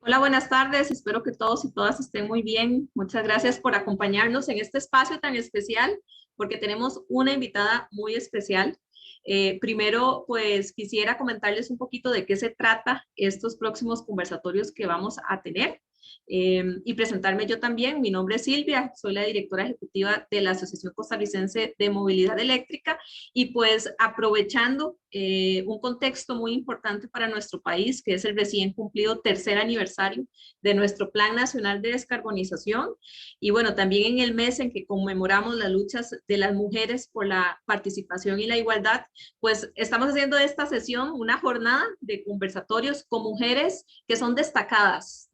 Hola, buenas tardes. Espero que todos y todas estén muy bien. Muchas gracias por acompañarnos en este espacio tan especial, porque tenemos una invitada muy especial. Primero, pues quisiera comentarles un poquito de qué se trata estos próximos conversatorios que vamos a tener. Y presentarme yo también. Mi nombre es Silvia, soy la directora ejecutiva de la Asociación Costarricense de Movilidad Eléctrica y pues aprovechando un contexto muy importante para nuestro país, que es el recién cumplido tercer aniversario de nuestro Plan Nacional de Descarbonización. Y bueno, también en el mes en que conmemoramos las luchas de las mujeres por la participación y la igualdad, pues estamos haciendo de esta sesión una jornada de conversatorios con mujeres que son destacadas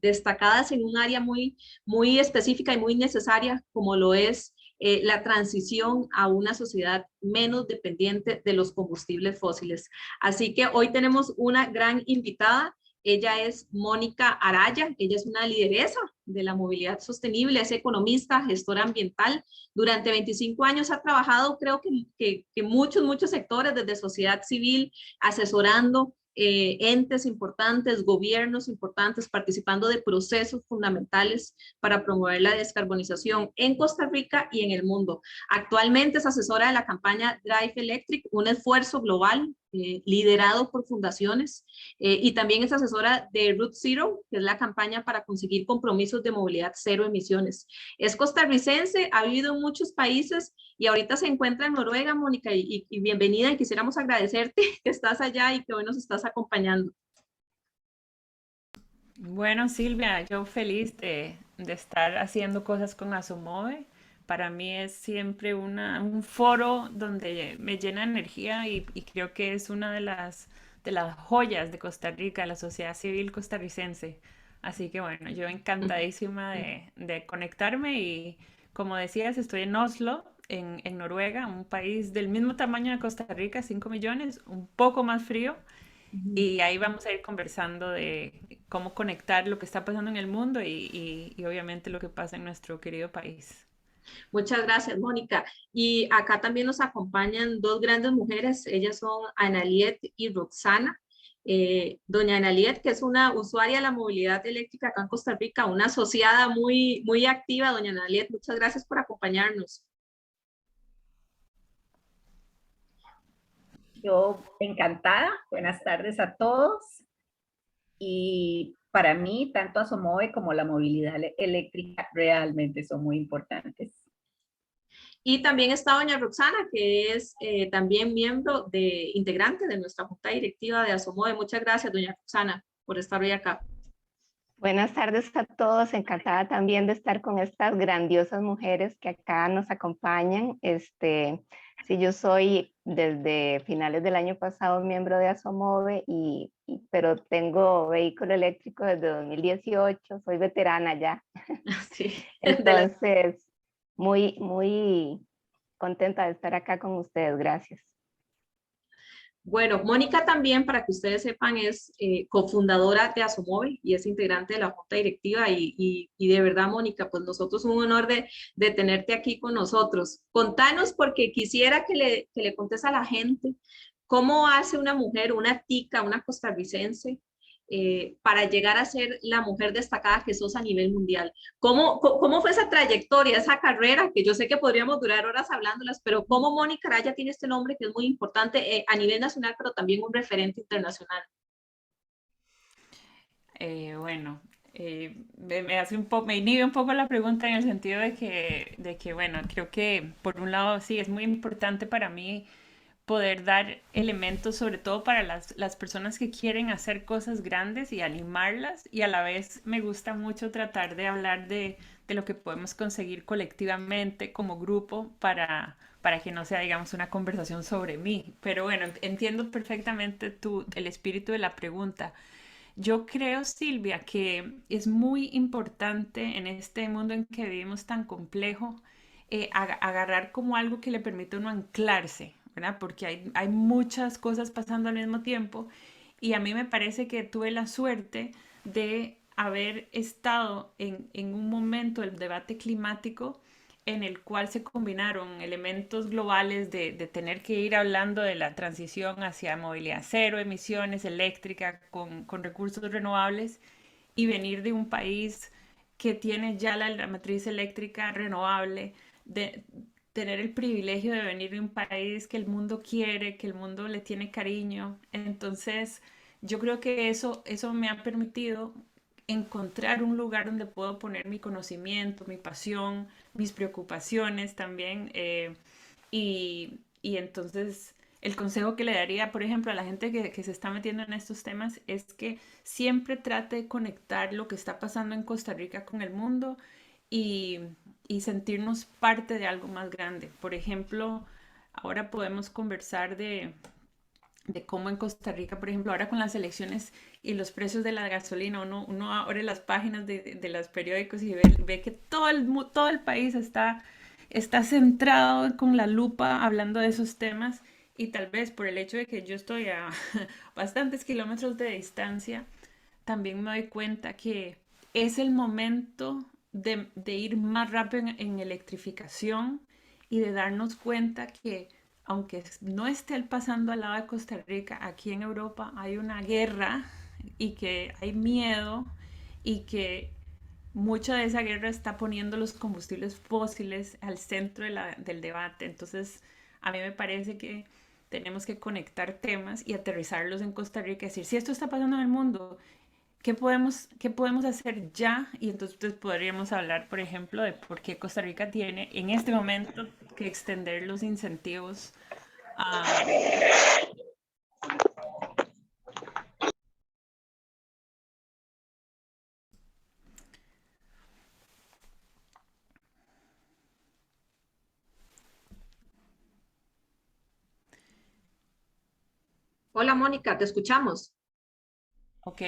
en un área muy específica y muy necesaria, como lo es la transición a una sociedad menos dependiente de los combustibles fósiles. Así que hoy tenemos una gran invitada. Ella es Mónica Araya, ella es una lideresa de la movilidad sostenible, es economista, gestora ambiental. Durante 25 años ha trabajado, creo que muchos sectores, desde sociedad civil, asesorando entes importantes, gobiernos importantes, participando de procesos fundamentales para promover la descarbonización en Costa Rica y en el mundo. Actualmente es asesora de la campaña Drive Electric, un esfuerzo global liderado por fundaciones, y también es asesora de Route Zero, que es la campaña para conseguir compromisos de movilidad cero emisiones. Es costarricense, ha vivido en muchos países y ahorita se encuentra en Noruega, Mónica, y bienvenida, y quisiéramos agradecerte que estás allá y que hoy nos estás acompañando. Bueno, Silvia, yo feliz de estar haciendo cosas con Asomove. Para mí es siempre un foro donde me llena de energía y creo que es una de las joyas de Costa Rica, de la sociedad civil costarricense. Así que bueno, yo encantadísima de conectarme y como decías, estoy en Oslo, en Noruega, un país del mismo tamaño de Costa Rica, 5 millones, un poco más frío. Y ahí vamos a ir conversando de cómo conectar lo que está pasando en el mundo y obviamente lo que pasa en nuestro querido país. Muchas gracias, Mónica. Y acá también nos acompañan dos grandes mujeres, ellas son Analiet y Roxana. Doña Analiet, que es una usuaria de la movilidad eléctrica acá en Costa Rica, una asociada muy activa. Doña Analiet, muchas gracias por acompañarnos. Yo encantada, buenas tardes a todos. Y para mí, tanto Asomove como la movilidad eléctrica realmente son muy importantes. Y también está doña Roxana, que es también miembro integrante de nuestra junta directiva de Asomode. Muchas gracias, doña Roxana, por estar hoy acá. Buenas tardes a todos, encantada también de estar con estas grandiosas mujeres que acá nos acompañan. Sí, yo soy desde finales del año pasado miembro de Asomove, pero tengo vehículo eléctrico desde 2018, soy veterana ya. Sí, Entonces, muy contenta de estar acá con ustedes, gracias. Bueno, Mónica también, para que ustedes sepan, es cofundadora de Asomóvil y es integrante de la junta directiva y de verdad, Mónica, pues nosotros un honor de tenerte aquí con nosotros. Contanos, porque quisiera que le contes a la gente cómo hace una mujer, una tica, una costarricense, para llegar a ser la mujer destacada que sos a nivel mundial. ¿Cómo fue esa trayectoria, esa carrera? Que yo sé que podríamos durar horas hablándolas, pero cómo Mónica Araya tiene este nombre que es muy importante a nivel nacional, pero también un referente internacional. Bueno, me hace me inhibe un poco la pregunta en el sentido bueno, creo que por un lado sí, es muy importante para mí poder dar elementos, sobre todo para las personas que quieren hacer cosas grandes y animarlas, y a la vez me gusta mucho tratar de hablar de lo que podemos conseguir colectivamente como grupo para que no sea, digamos, una conversación sobre mí. Pero bueno, entiendo perfectamente el espíritu de la pregunta. Yo creo, Silvia, que es muy importante en este mundo en que vivimos tan complejo, agarrar como algo que le permita a uno anclarse, ¿verdad? Porque hay muchas cosas pasando al mismo tiempo y a mí me parece que tuve la suerte de haber estado en un momento del debate climático en el cual se combinaron elementos globales de tener que ir hablando de la transición hacia movilidad cero, emisiones, eléctrica, con recursos renovables, y venir de un país que tiene ya la matriz eléctrica renovable, de tener el privilegio de venir de un país que el mundo quiere, que el mundo le tiene cariño. Entonces, yo creo que eso me ha permitido encontrar un lugar donde puedo poner mi conocimiento, mi pasión, mis preocupaciones también. Y entonces el consejo que le daría, por ejemplo, a la gente que se está metiendo en estos temas es que siempre trate de conectar lo que está pasando en Costa Rica con el mundo y, y sentirnos parte de algo más grande. Por ejemplo, ahora podemos conversar de cómo en Costa Rica, por ejemplo, ahora con las elecciones y los precios de la gasolina, uno abre las páginas de los periódicos y ve que todo el país está centrado con la lupa hablando de esos temas, y tal vez por el hecho de que yo estoy a bastantes kilómetros de distancia, también me doy cuenta que es el momento de ir más rápido en electrificación y de darnos cuenta que aunque no esté pasando al lado de Costa Rica, aquí en Europa hay una guerra y que hay miedo y que mucha de esa guerra está poniendo los combustibles fósiles al centro del debate. Entonces, a mí me parece que tenemos que conectar temas y aterrizarlos en Costa Rica y decir, si esto está pasando en el mundo, qué podemos hacer ya? Y entonces podríamos hablar, por ejemplo, de por qué Costa Rica tiene en este momento que extender los incentivos a... Hola Mónica, te escuchamos. Ok.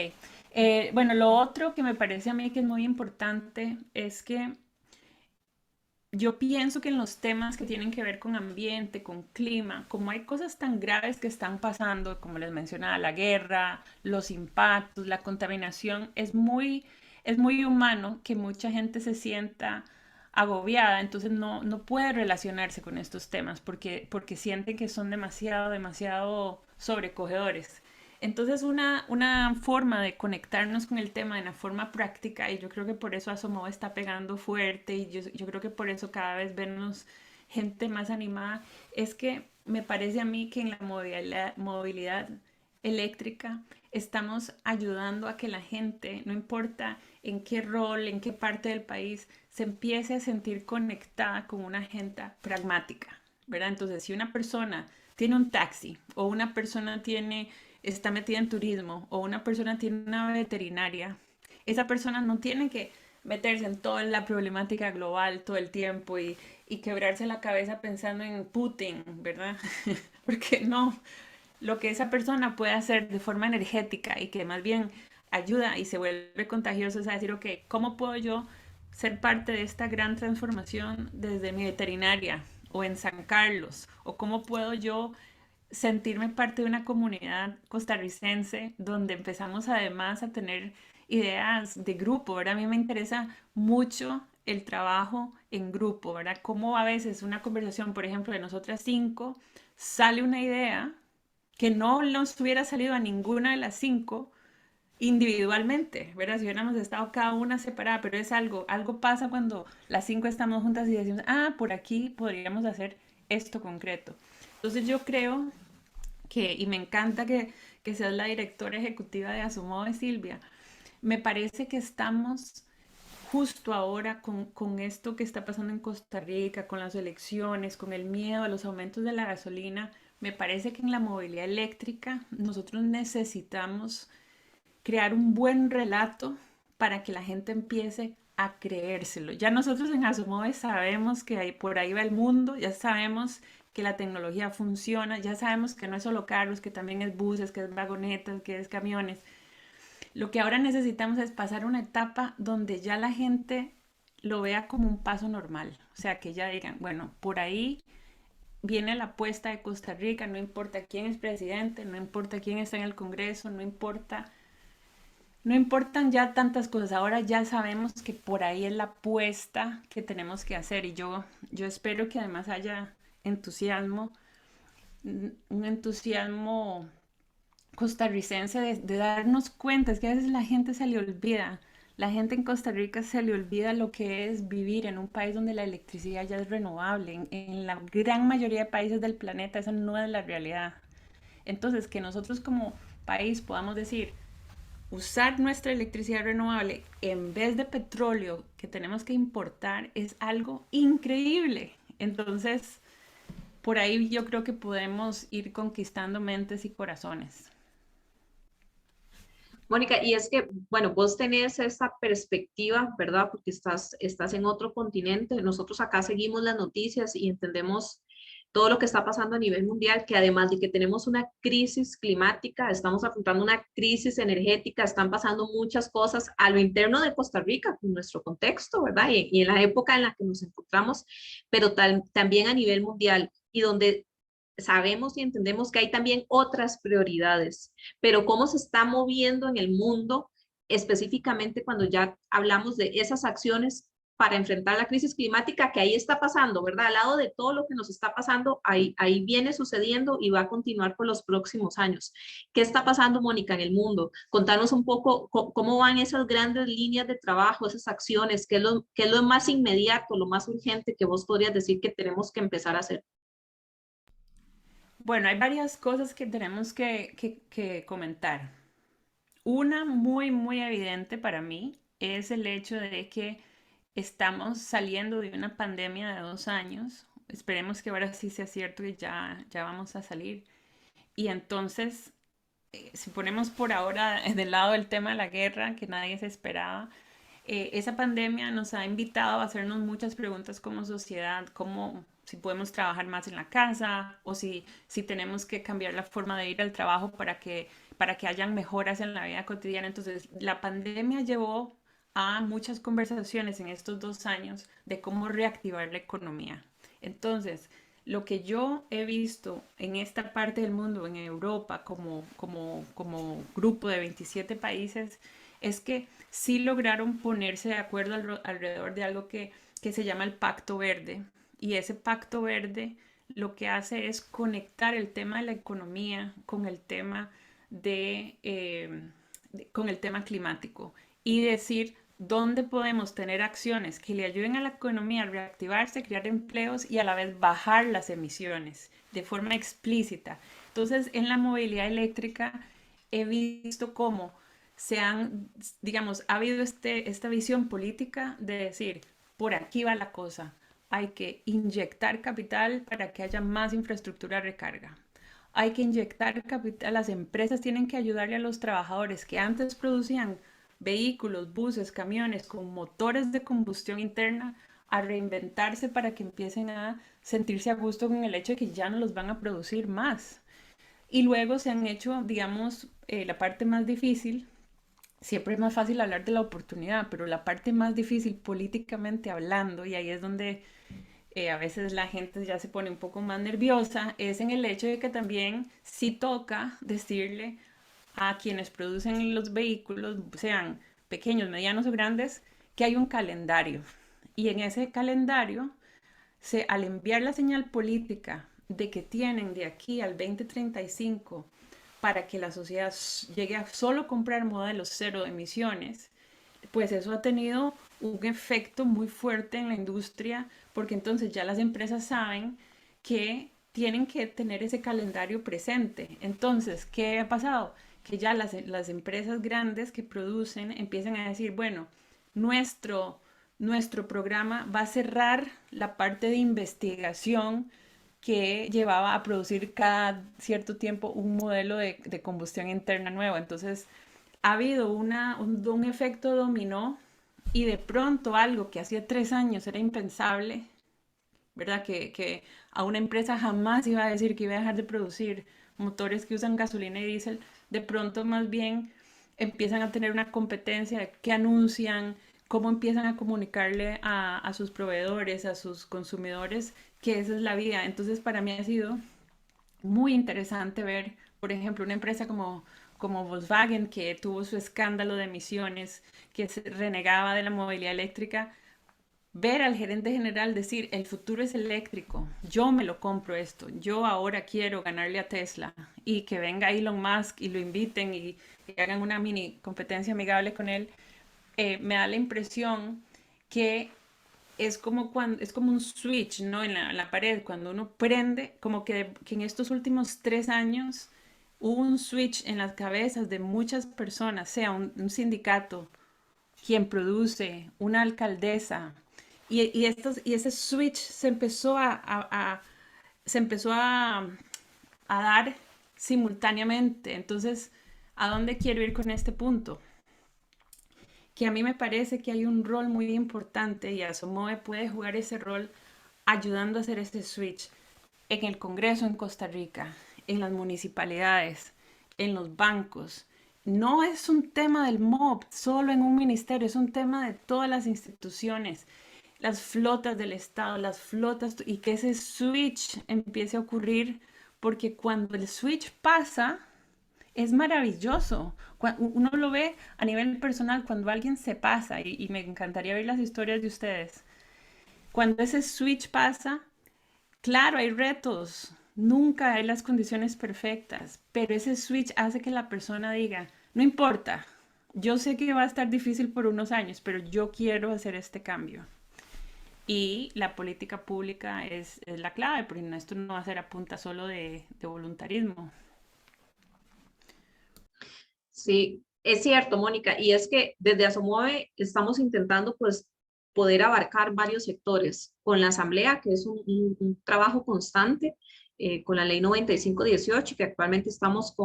Bueno, lo otro que me parece a mí que es muy importante es que yo pienso que en los temas que tienen que ver con ambiente, con clima, como hay cosas tan graves que están pasando, como les mencionaba, la guerra, los impactos, la contaminación, es muy humano que mucha gente se sienta agobiada, entonces no puede relacionarse con estos temas porque sienten que son demasiado sobrecogedores. Entonces, una forma de conectarnos con el tema de una forma práctica, y yo creo que por eso Asomo está pegando fuerte, y yo creo que por eso cada vez vemos gente más animada, es que me parece a mí que en la movilidad eléctrica estamos ayudando a que la gente, no importa en qué rol, en qué parte del país, se empiece a sentir conectada con una agenda pragmática, ¿verdad? Entonces, si una persona tiene un taxi o una persona está metida en turismo o una persona tiene una veterinaria, esa persona no tiene que meterse en toda la problemática global todo el tiempo y quebrarse la cabeza pensando en Putin, ¿verdad? Porque no, lo que esa persona puede hacer de forma energética y que más bien ayuda y se vuelve contagioso es a decir, ok, ¿cómo puedo yo ser parte de esta gran transformación desde mi veterinaria o en San Carlos? ¿O cómo puedo yo sentirme parte de una comunidad costarricense donde empezamos además a tener ideas de grupo, ¿verdad? A mí me interesa mucho el trabajo en grupo, ¿verdad? Cómo a veces una conversación, por ejemplo, de nosotras cinco, sale una idea que no nos hubiera salido a ninguna de las cinco individualmente, ¿verdad? Si hubiéramos estado cada una separada, pero es algo pasa cuando las cinco estamos juntas y decimos, ah, por aquí podríamos hacer esto concreto. Entonces yo creo y me encanta que seas la directora ejecutiva de Asumo, Silvia, me parece que estamos justo ahora con esto que está pasando en Costa Rica, con las elecciones, con el miedo a los aumentos de la gasolina. Me parece que en la movilidad eléctrica nosotros necesitamos crear un buen relato para que la gente empiece a creérselo. Ya nosotros en Asomove sabemos que por ahí va el mundo, ya sabemos que la tecnología funciona, ya sabemos que no es solo carros, que también es buses, que es vagonetas, que es camiones. Lo que ahora necesitamos es pasar una etapa donde ya la gente lo vea como un paso normal. O sea, que ya digan, bueno, por ahí viene la apuesta de Costa Rica, no importa quién es presidente, no importa quién está en el Congreso, no importan ya tantas cosas, ahora ya sabemos que por ahí es la apuesta que tenemos que hacer, y yo espero que además haya entusiasmo, un entusiasmo costarricense de darnos cuenta, es que a veces la gente se le olvida, la gente en Costa Rica se le olvida lo que es vivir en un país donde la electricidad ya es renovable. En la gran mayoría de países del planeta eso no es la realidad. Entonces, que nosotros como país podamos decir, usar nuestra electricidad renovable en vez de petróleo que tenemos que importar es algo increíble. Entonces, por ahí yo creo que podemos ir conquistando mentes y corazones. Mónica, y es que, bueno, vos tenés esa perspectiva, ¿verdad? Porque estás en otro continente. Nosotros acá seguimos las noticias y entendemos todo lo que está pasando a nivel mundial, que además de que tenemos una crisis climática, estamos afrontando una crisis energética, están pasando muchas cosas a lo interno de Costa Rica, con nuestro contexto, ¿verdad? Y en la época en la que nos encontramos, pero también a nivel mundial, y donde sabemos y entendemos que hay también otras prioridades, pero cómo se está moviendo en el mundo, específicamente cuando ya hablamos de esas acciones para enfrentar la crisis climática que ahí está pasando, ¿verdad? Al lado de todo lo que nos está pasando, ahí viene sucediendo y va a continuar por los próximos años. ¿Qué está pasando, Mónica, en el mundo? Contanos un poco cómo van esas grandes líneas de trabajo, esas acciones, qué es lo más inmediato, lo más urgente que vos podrías decir que tenemos que empezar a hacer. Bueno, hay varias cosas que tenemos que comentar. Una muy, muy evidente para mí es el hecho de que estamos saliendo de una pandemia de 2 años. Esperemos que ahora sí sea cierto y ya vamos a salir. Y entonces, si ponemos por ahora del lado el tema de la guerra, que nadie se esperaba, esa pandemia nos ha invitado a hacernos muchas preguntas como sociedad, como si podemos trabajar más en la casa o si tenemos que cambiar la forma de ir al trabajo para que hayan mejoras en la vida cotidiana. Entonces, la pandemia llevó a muchas conversaciones en estos 2 años de cómo reactivar la economía. Entonces, lo que yo he visto en esta parte del mundo, en Europa, como grupo de 27 países, es que sí lograron ponerse de acuerdo alrededor de algo que se llama el Pacto Verde. Y ese Pacto Verde lo que hace es conectar el tema de la economía con el tema con el tema climático y decir dónde podemos tener acciones que le ayuden a la economía a reactivarse, crear empleos y a la vez bajar las emisiones de forma explícita. Entonces, en la movilidad eléctrica he visto cómo digamos, ha habido esta visión política de decir, por aquí va la cosa, hay que inyectar capital para que haya más infraestructura de recarga. Hay que inyectar capital, las empresas tienen que ayudarle a los trabajadores que antes producían vehículos, buses, camiones con motores de combustión interna a reinventarse para que empiecen a sentirse a gusto con el hecho de que ya no los van a producir más. Y luego se han hecho, digamos, la parte más difícil. Siempre es más fácil hablar de la oportunidad, pero la parte más difícil políticamente hablando, y ahí es donde a veces la gente ya se pone un poco más nerviosa, es en el hecho de que también sí toca decirle a quienes producen los vehículos, sean pequeños, medianos o grandes, que hay un calendario. Y en ese calendario, al enviar la señal política de que tienen de aquí al 2035 para que la sociedad llegue a solo comprar modelos cero emisiones, pues eso ha tenido un efecto muy fuerte en la industria, porque entonces ya las empresas saben que tienen que tener ese calendario presente. Entonces, ¿qué ha pasado? Que ya las empresas grandes que producen empiezan a decir, bueno, nuestro, nuestro programa va a cerrar la parte de investigación que llevaba a producir cada cierto tiempo un modelo de combustión interna nuevo. Entonces, ha habido un efecto dominó y de pronto algo que hacía 3 años era impensable, ¿verdad? Que a una empresa jamás iba a decir que iba a dejar de producir motores que usan gasolina y diésel, de pronto más bien empiezan a tener una competencia, que anuncian, cómo empiezan a comunicarle a sus proveedores, a sus consumidores, que esa es la vida. Entonces para mí ha sido muy interesante ver, por ejemplo, una empresa como Volkswagen, que tuvo su escándalo de emisiones, que se renegaba de la movilidad eléctrica, ver al gerente general decir, el futuro es eléctrico, yo me lo compro esto, yo ahora quiero ganarle a Tesla, y que venga Elon Musk y lo inviten y hagan una mini competencia amigable con él, me da la impresión que es como un switch, ¿no? En la pared, cuando uno prende, como que en estos últimos 3 años hubo un switch en las cabezas de muchas personas, sea un sindicato, quien produce, una alcaldesa, y ese switch se empezó a dar simultáneamente. Entonces, ¿a dónde quiero ir con este punto? Que a mí me parece que hay un rol muy importante y Asomoe puede jugar ese rol ayudando a hacer ese switch en el Congreso en Costa Rica, en las municipalidades, en los bancos. No es un tema del MOB, solo en un ministerio, es un tema de todas las instituciones, las flotas del Estado, las flotas, y que ese switch empiece a ocurrir, porque cuando el switch pasa, es maravilloso. Uno lo ve a nivel personal cuando alguien se pasa, y me encantaría ver las historias de ustedes. Cuando ese switch pasa, claro, hay retos, nunca hay las condiciones perfectas, pero ese switch hace que la persona diga, no importa, yo sé que va a estar difícil por unos años, pero yo quiero hacer este cambio. Y la política pública es la clave, porque esto no va a ser a punta solo de voluntarismo. Sí, es cierto, Mónica, y es que desde Asomove estamos intentando pues poder abarcar varios sectores con la Asamblea, que es un trabajo constante, con la Ley 95/18, que actualmente estamos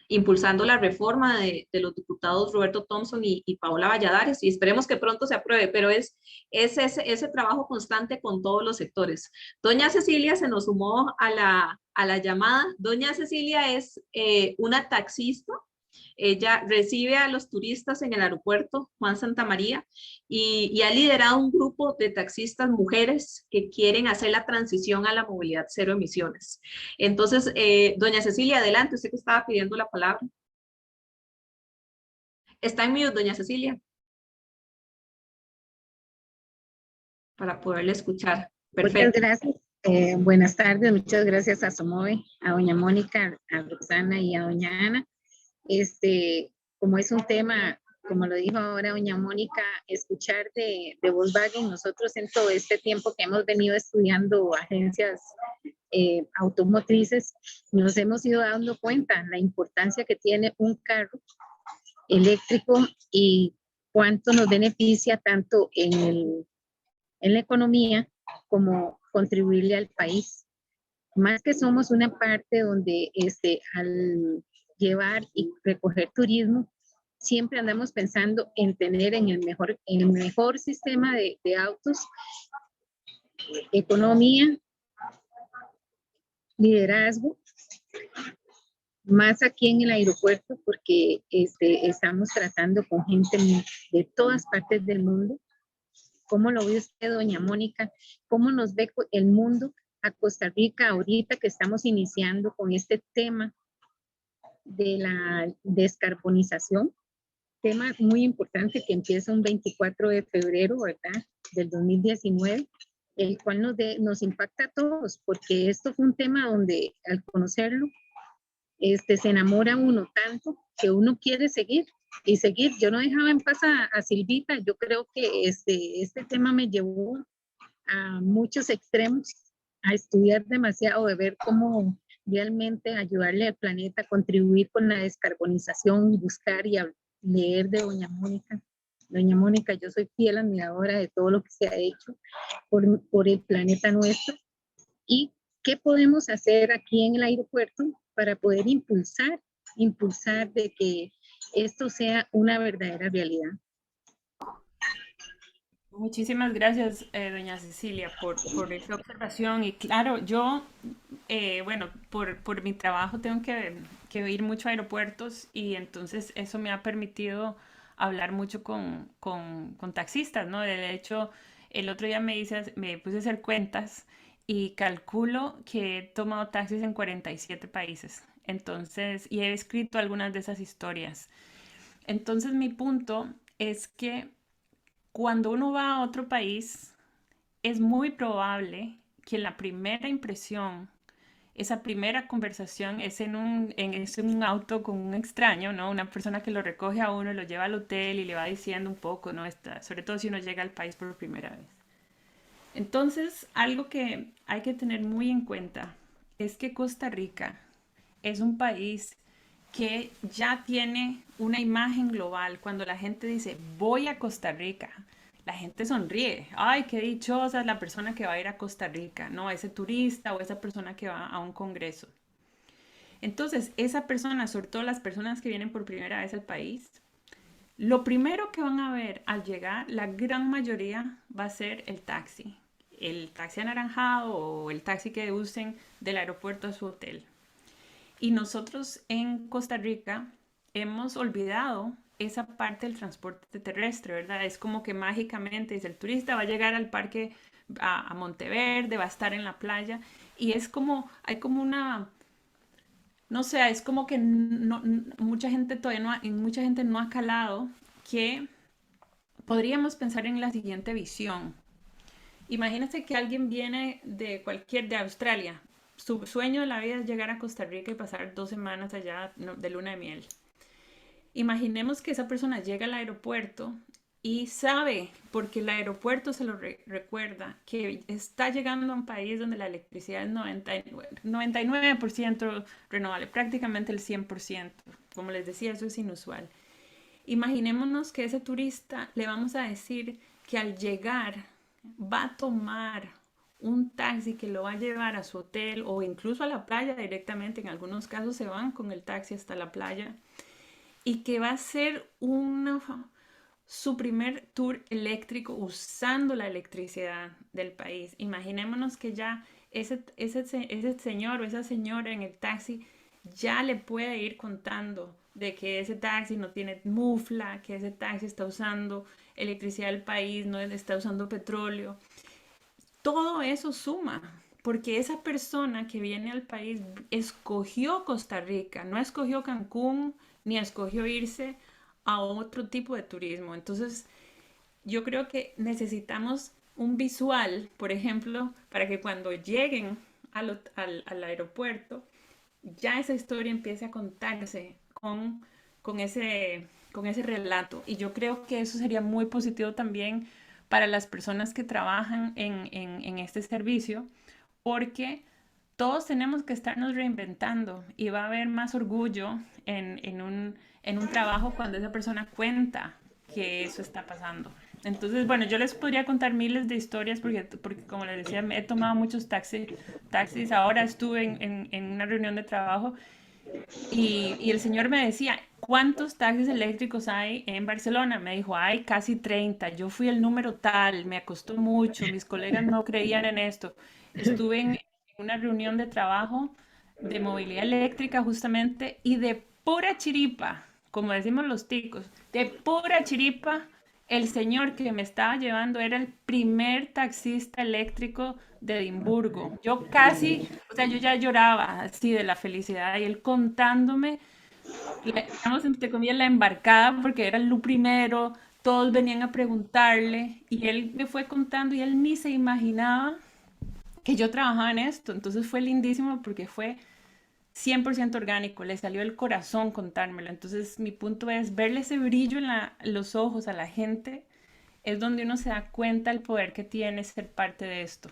impulsando la reforma de los diputados Roberto Thompson y Paola Valladares, y esperemos que pronto se apruebe, pero es ese trabajo constante con todos los sectores. Doña Cecilia se nos sumó a la llamada. Doña Cecilia es una taxista. Ella recibe a los turistas en el aeropuerto Juan Santamaría y ha liderado un grupo de taxistas mujeres que quieren hacer la transición a la movilidad cero emisiones. Entonces, doña Cecilia, adelante, usted que estaba pidiendo la palabra. Está en mute, doña Cecilia, para poderle escuchar. Muchas Perfecto. gracias. Buenas tardes, muchas gracias a Somoe, a doña Mónica, a Roxana y a doña Ana. Como es un tema, como lo dijo ahora doña Mónica, escuchar de Volkswagen, nosotros en todo este tiempo que hemos venido estudiando agencias automotrices, nos hemos ido dando cuenta la importancia que tiene un carro eléctrico y cuánto nos beneficia tanto en la economía como contribuirle al país. Más que somos una parte donde al llevar y recoger turismo, siempre andamos pensando en tener en el mejor sistema de autos, economía, liderazgo, más aquí en el aeropuerto, porque estamos tratando con gente de todas partes del mundo. ¿Cómo lo ve usted, doña Mónica? ¿Cómo nos ve el mundo a Costa Rica ahorita que estamos iniciando con este tema de la descarbonización? Tema muy importante que empieza un 24 de febrero, ¿verdad? Del 2019, el cual nos impacta a todos, porque esto fue un tema donde al conocerlo, se enamora uno tanto que uno quiere seguir y seguir. Yo no dejaba en paz a Silvita. Yo creo que este tema me llevó a muchos extremos, a estudiar demasiado, de ver cómo realmente ayudarle al planeta, contribuir con la descarbonización, buscar y leer de doña Mónica. Doña Mónica, yo soy fiel admiradora de todo lo que se ha hecho por el planeta nuestro. ¿Y qué podemos hacer aquí en el aeropuerto para poder impulsar de que esto sea una verdadera realidad? Muchísimas gracias, doña Cecilia, por esa observación. Y claro, yo, bueno, por mi trabajo tengo que ir mucho a aeropuertos, y entonces eso me ha permitido hablar mucho con taxistas, ¿no? De hecho, el otro día me puse a hacer cuentas y calculo que he tomado taxis en 47 países. Entonces, y he escrito algunas de esas historias. Entonces, mi punto es que cuando uno va a otro país, es muy probable que la primera impresión, esa primera conversación es en un auto con un extraño, ¿no? Una persona que lo recoge a uno y lo lleva al hotel y le va diciendo un poco, ¿no? Sobre todo si uno llega al país por primera vez. Entonces, algo que hay que tener muy en cuenta es que Costa Rica es un país que ya tiene una imagen global. Cuando la gente dice, voy a Costa Rica, la gente sonríe. Ay, qué dichosa es la persona que va a ir a Costa Rica, ¿no? Ese turista o esa persona que va a un congreso. Entonces, esa persona, sobre todo las personas que vienen por primera vez al país, lo primero que van a ver al llegar, la gran mayoría va a ser el taxi anaranjado o el taxi que usen del aeropuerto a su hotel. Y nosotros en Costa Rica hemos olvidado esa parte del transporte terrestre, ¿verdad? Es como que mágicamente dice, el turista va a llegar al parque a Monteverde, va a estar en la playa y es como, hay como una, no sé, es como que mucha gente todavía mucha gente no ha calado que podríamos pensar en la siguiente visión. Imagínate que alguien viene de Australia. Su sueño de la vida es llegar a Costa Rica y pasar 2 semanas allá de luna de miel. Imaginemos que esa persona llega al aeropuerto y sabe, porque el aeropuerto se lo recuerda, que está llegando a un país donde la electricidad es 99% renovable, prácticamente el 100%. Como les decía, eso es inusual. Imaginémonos que ese turista le vamos a decir que al llegar va a tomar un taxi que lo va a llevar a su hotel o incluso a la playa directamente. En algunos casos se van con el taxi hasta la playa y que va a ser su primer tour eléctrico usando la electricidad del país. Imaginémonos que ya ese señor o esa señora en el taxi ya le puede ir contando de que ese taxi no tiene mufla, que ese taxi está usando electricidad del país, no está usando petróleo. Todo eso suma, porque esa persona que viene al país escogió Costa Rica, no escogió Cancún, ni escogió irse a otro tipo de turismo. Entonces, yo creo que necesitamos un visual, por ejemplo, para que cuando lleguen al aeropuerto, ya esa historia empiece a contarse con ese relato. Y yo creo que eso sería muy positivo también para las personas que trabajan en este servicio, porque todos tenemos que estarnos reinventando y va a haber más orgullo en un trabajo cuando esa persona cuenta que eso está pasando. Entonces, bueno, yo les podría contar miles de historias porque como les decía, he tomado muchos taxis. Ahora estuve en una reunión de trabajo y el señor me decía, ¿cuántos taxis eléctricos hay en Barcelona? Me dijo, hay casi 30. Yo fui el número tal, me costó mucho, mis colegas no creían en esto. Estuve en una reunión de trabajo de movilidad eléctrica justamente y de pura chiripa, como decimos los ticos, de pura chiripa, el señor que me estaba llevando era el primer taxista eléctrico de Edimburgo. Yo casi, o sea, yo ya lloraba así de la felicidad y él contándome, digamos, entre comillas, la embarcada, porque era lo primero, todos venían a preguntarle y él me fue contando y él ni se imaginaba que yo trabajaba en esto. Entonces fue lindísimo porque fue 100% orgánico, le salió el corazón contármelo. Entonces mi punto es verle ese brillo en los ojos a la gente, es donde uno se da cuenta el poder que tiene ser parte de esto.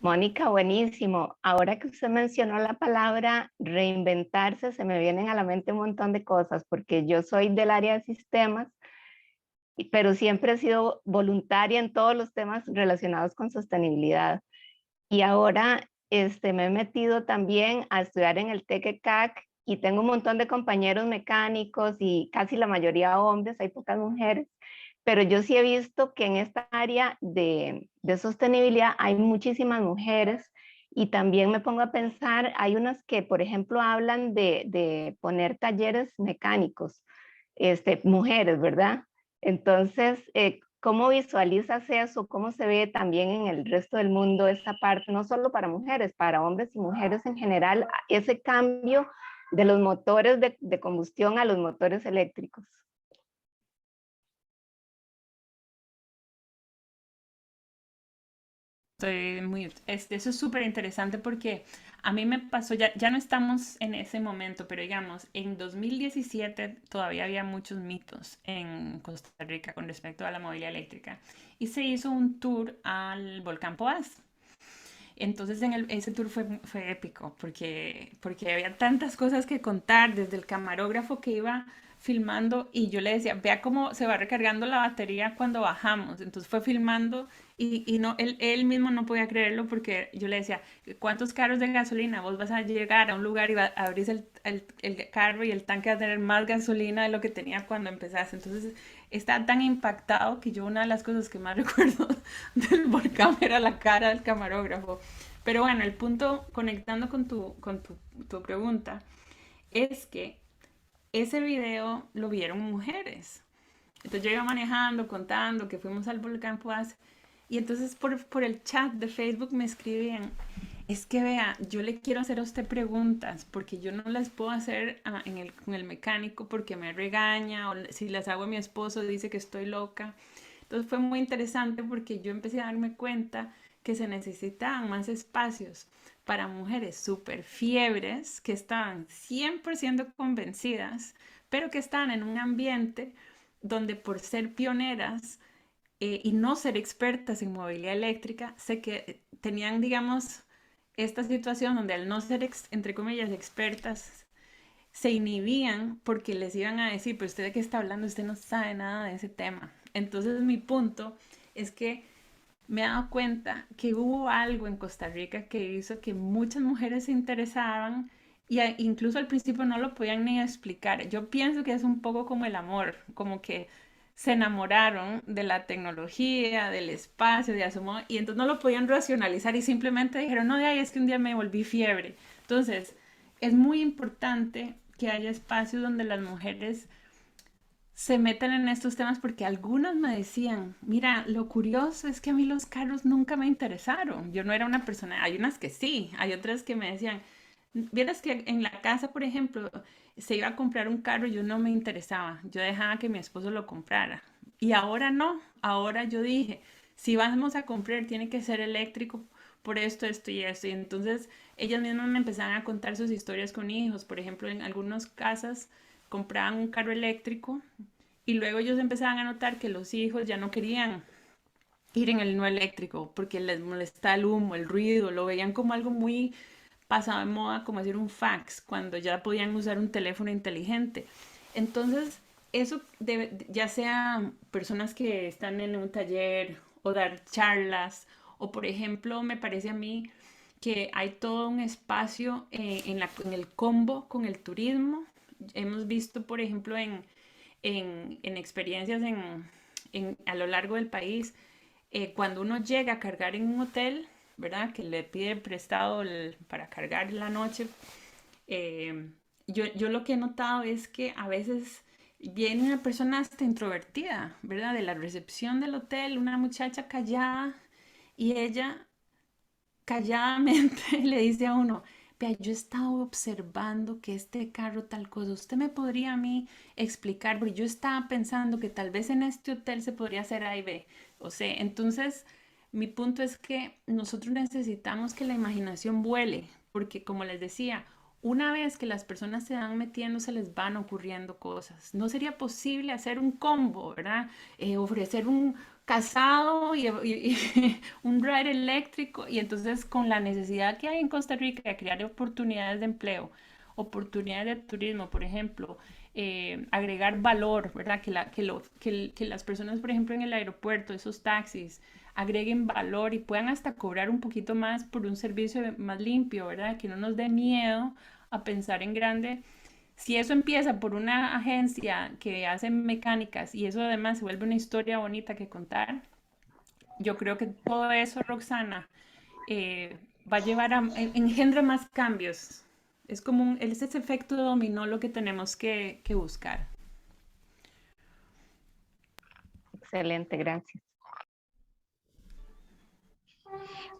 Mónica, buenísimo. Ahora que usted mencionó la palabra reinventarse, se me vienen a la mente un montón de cosas, porque yo soy del área de sistemas, pero siempre he sido voluntaria en todos los temas relacionados con sostenibilidad. Y ahora me he metido también a estudiar en el TEC-ECAC y tengo un montón de compañeros mecánicos y casi la mayoría hombres, hay pocas mujeres, pero yo sí he visto que en esta área de sostenibilidad hay muchísimas mujeres y también me pongo a pensar, hay unas que, por ejemplo, hablan de poner talleres mecánicos, mujeres, ¿verdad? Entonces, ¿cómo visualizas eso? ¿Cómo se ve también en el resto del mundo esa parte, no solo para mujeres, para hombres y mujeres en general, ese cambio de los motores de combustión a los motores eléctricos? Eso es súper interesante porque a mí me pasó, ya no estamos en ese momento, pero digamos, en 2017 todavía había muchos mitos en Costa Rica con respecto a la movilidad eléctrica y se hizo un tour al volcán Poás. Entonces ese tour fue épico porque había tantas cosas que contar, desde el camarógrafo que iba filmando y yo le decía, vea cómo se va recargando la batería cuando bajamos. Entonces fue filmando y no, él mismo no podía creerlo porque yo le decía, ¿cuántos carros de gasolina? Vos vas a llegar a un lugar y abrís el carro y el tanque va a tener más gasolina de lo que tenía cuando empezaste. Entonces está tan impactado que yo una de las cosas que más recuerdo del volcán era la cara del camarógrafo. Pero bueno, el punto, conectando con tu pregunta, es que ese video lo vieron mujeres. Entonces yo iba manejando, contando que fuimos al volcán Poás y entonces por el chat de Facebook me escribían, es que vea, yo le quiero hacer a usted preguntas porque yo no las puedo hacer con el mecánico porque me regaña o si las hago a mi esposo dice que estoy loca. Entonces fue muy interesante porque yo empecé a darme cuenta que se necesitaban más espacios para mujeres súper fiebres que estaban 100% convencidas, pero que estaban en un ambiente donde por ser pioneras y no ser expertas en movilidad eléctrica, sé que tenían, digamos, esta situación donde al no ser, entre comillas, expertas, se inhibían porque les iban a decir, pero usted de qué está hablando, usted no sabe nada de ese tema. Entonces mi punto es que me he dado cuenta que hubo algo en Costa Rica que hizo que muchas mujeres se interesaban y incluso al principio no lo podían ni explicar. Yo pienso que es un poco como el amor, como que se enamoraron de la tecnología, del espacio, de Asomo, y entonces no lo podían racionalizar y simplemente dijeron, no, de ahí es que un día me volví fiebre. Entonces, es muy importante que haya espacios donde las mujeres se metan en estos temas porque algunas me decían, mira, lo curioso es que a mí los carros nunca me interesaron. Yo no era una persona, hay unas que sí, hay otras que me decían, vieras que en la casa, por ejemplo, se iba a comprar un carro y yo no me interesaba, yo dejaba que mi esposo lo comprara. Y ahora no, ahora yo dije, si vamos a comprar tiene que ser eléctrico por esto, esto y esto. Y entonces ellas mismas me empezaban a contar sus historias con hijos. Por ejemplo, en algunas casas compraban un carro eléctrico y luego ellos empezaban a notar que los hijos ya no querían ir en el no eléctrico porque les molesta el humo, el ruido, lo veían como algo muy pasado de moda, como decir un fax, cuando ya podían usar un teléfono inteligente. Entonces, eso ya sea personas que están en un taller o dar charlas, o por ejemplo, me parece a mí que hay todo un espacio en el combo con el turismo. Hemos visto, por ejemplo, en experiencias a lo largo del país, cuando uno llega a cargar en un hotel, ¿verdad? Que le pide prestado para cargar la noche. Yo lo que he notado es que a veces viene una persona hasta introvertida, ¿verdad? De la recepción del hotel, una muchacha callada y ella calladamente le dice a uno, vea, yo he estado observando que este carro tal cosa, usted me podría a mí explicar, porque yo estaba pensando que tal vez en este hotel se podría hacer A y B, o sea, entonces mi punto es que nosotros necesitamos que la imaginación vuele, porque como les decía, una vez que las personas se van metiendo, se les van ocurriendo cosas. No sería posible hacer un combo, ¿verdad? Ofrecer un casado y un ride eléctrico. Y entonces con la necesidad que hay en Costa Rica de crear oportunidades de empleo, oportunidades de turismo, por ejemplo, agregar valor, ¿verdad? Que las personas, por ejemplo, en el aeropuerto, esos taxis, agreguen valor y puedan hasta cobrar un poquito más por un servicio más limpio, ¿verdad? Que no nos dé miedo a pensar en grande. Si eso empieza por una agencia que hace mecánicas y eso además se vuelve una historia bonita que contar, yo creo que todo eso, Roxana, va a llevar engendra más cambios. Es como es ese efecto de dominó lo que tenemos que buscar. Excelente, gracias.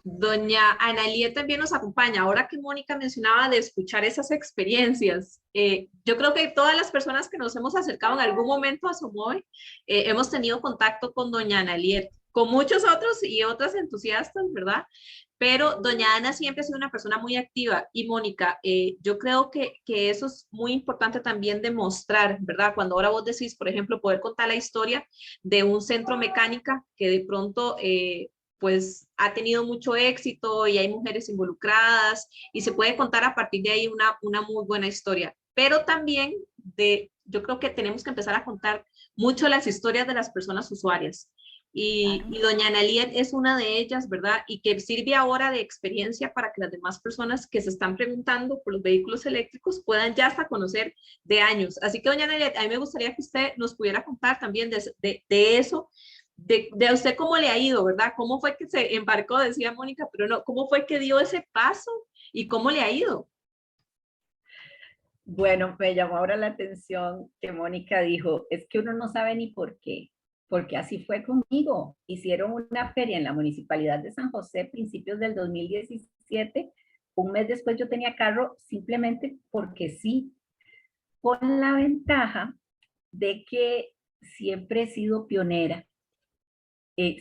Doña Analía también nos acompaña. Ahora que Mónica mencionaba de escuchar esas experiencias, yo creo que todas las personas que nos hemos acercado en algún momento a Somoe hemos tenido contacto con doña Analía. con muchos otros y otras entusiastas, ¿verdad? Pero doña Ana siempre ha sido una persona muy activa y Mónica, yo creo que eso es muy importante también demostrar, ¿verdad? Cuando ahora vos decís, por ejemplo, poder contar la historia de un centro mecánica que de pronto pues ha tenido mucho éxito y hay mujeres involucradas y se puede contar a partir de ahí una muy buena historia. Pero también yo creo que tenemos que empezar a contar mucho las historias de las personas usuarias. Y doña Analía es una de ellas, ¿verdad? Y que sirve ahora de experiencia para que las demás personas que se están preguntando por los vehículos eléctricos puedan ya hasta conocer de años. Así que doña Analía, a mí me gustaría que usted nos pudiera contar también de eso, de usted cómo le ha ido, ¿verdad? ¿Cómo fue que se embarcó, decía Mónica, pero no, cómo fue que dio ese paso y cómo le ha ido? Bueno, me llamó ahora la atención que Mónica dijo, es que uno no sabe ni por qué, porque así fue conmigo. Hicieron una feria en la Municipalidad de San José, principios del 2017. Un mes después yo tenía carro simplemente porque sí, con la ventaja de que siempre he sido pionera,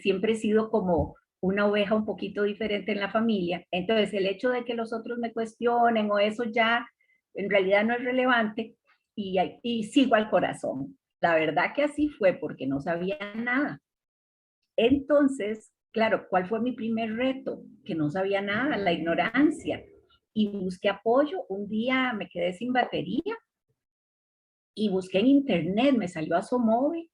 siempre he sido como una oveja un poquito diferente en la familia. Entonces, el hecho de que los otros me cuestionen o eso ya en realidad no es relevante y sigo al corazón. La verdad que así fue porque no sabía nada. Entonces, claro, ¿cuál fue mi primer reto? Que no sabía nada, la ignorancia. Y busqué apoyo. Un día me quedé sin batería y busqué en internet, me salió Asomove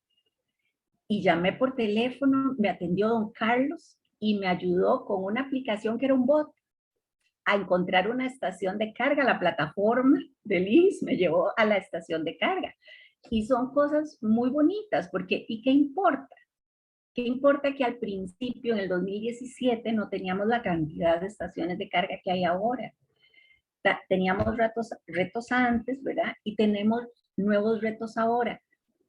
y llamé por teléfono, me atendió don Carlos y me ayudó con una aplicación que era un bot a encontrar una estación de carga. La plataforma del INS me llevó a la estación de carga. Y son cosas muy bonitas, porque ¿y qué importa? ¿Qué importa que al principio, en el 2017, no teníamos la cantidad de estaciones de carga que hay ahora? Teníamos retos antes, ¿verdad? Y tenemos nuevos retos ahora,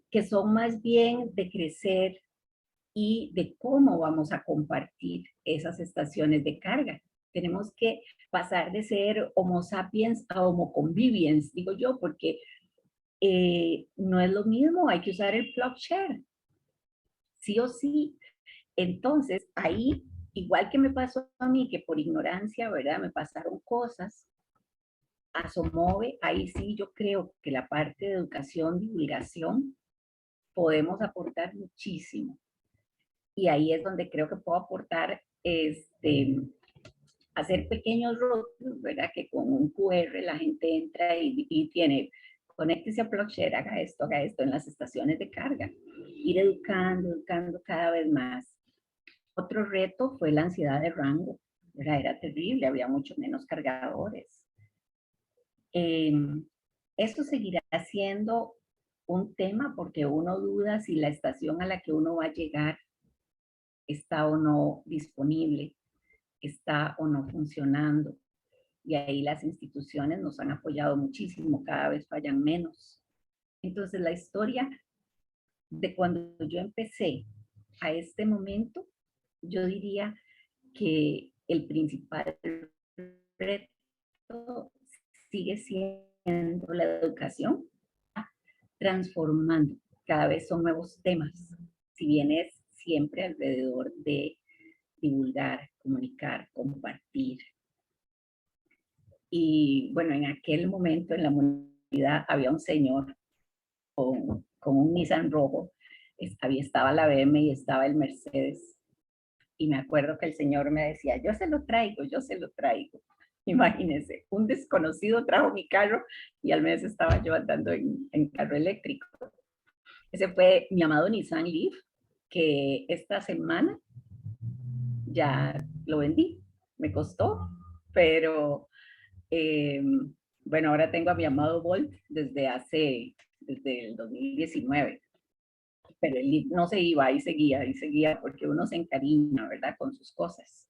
que son más bien de crecer y de cómo vamos a compartir esas estaciones de carga. Tenemos que pasar de ser Homo sapiens a Homo conviviens, digo yo, porque no es lo mismo, hay que usar el plug share, sí o sí. Entonces, ahí, igual que me pasó a mí, que por ignorancia, ¿verdad? Me pasaron cosas, Asomove, ahí sí yo creo que la parte de educación, divulgación, podemos aportar muchísimo. Y ahí es donde creo que puedo aportar hacer pequeños rótulos, ¿verdad? Que con un QR la gente entra y tiene, conéctese a PlugShare, haga esto en las estaciones de carga. Ir educando cada vez más. Otro reto fue la ansiedad de rango, ¿verdad? Era terrible, había mucho menos cargadores. Esto seguirá siendo un tema porque uno duda si la estación a la que uno va a llegar está o no disponible, está o no funcionando. Y ahí las instituciones nos han apoyado muchísimo, cada vez fallan menos. Entonces la historia de cuando yo empecé a este momento, yo diría que el principal reto sigue siendo la educación, transformando. Cada vez son nuevos temas, si bien es siempre alrededor de divulgar, comunicar, compartir. Y bueno, en aquel momento en la comunidad había un señor con un Nissan rojo, estaba la BM y estaba el Mercedes. Y me acuerdo que el señor me decía, yo se lo traigo, yo se lo traigo. Imagínense, un desconocido trajo mi carro y al mes estaba yo andando en carro eléctrico. Ese fue mi amado Nissan Leaf, que esta semana ya lo vendí. Me costó, pero bueno, ahora tengo a mi amado Volt desde el 2019. Pero el Leaf no se iba, ahí seguía, porque uno se encariña, ¿verdad? Con sus cosas.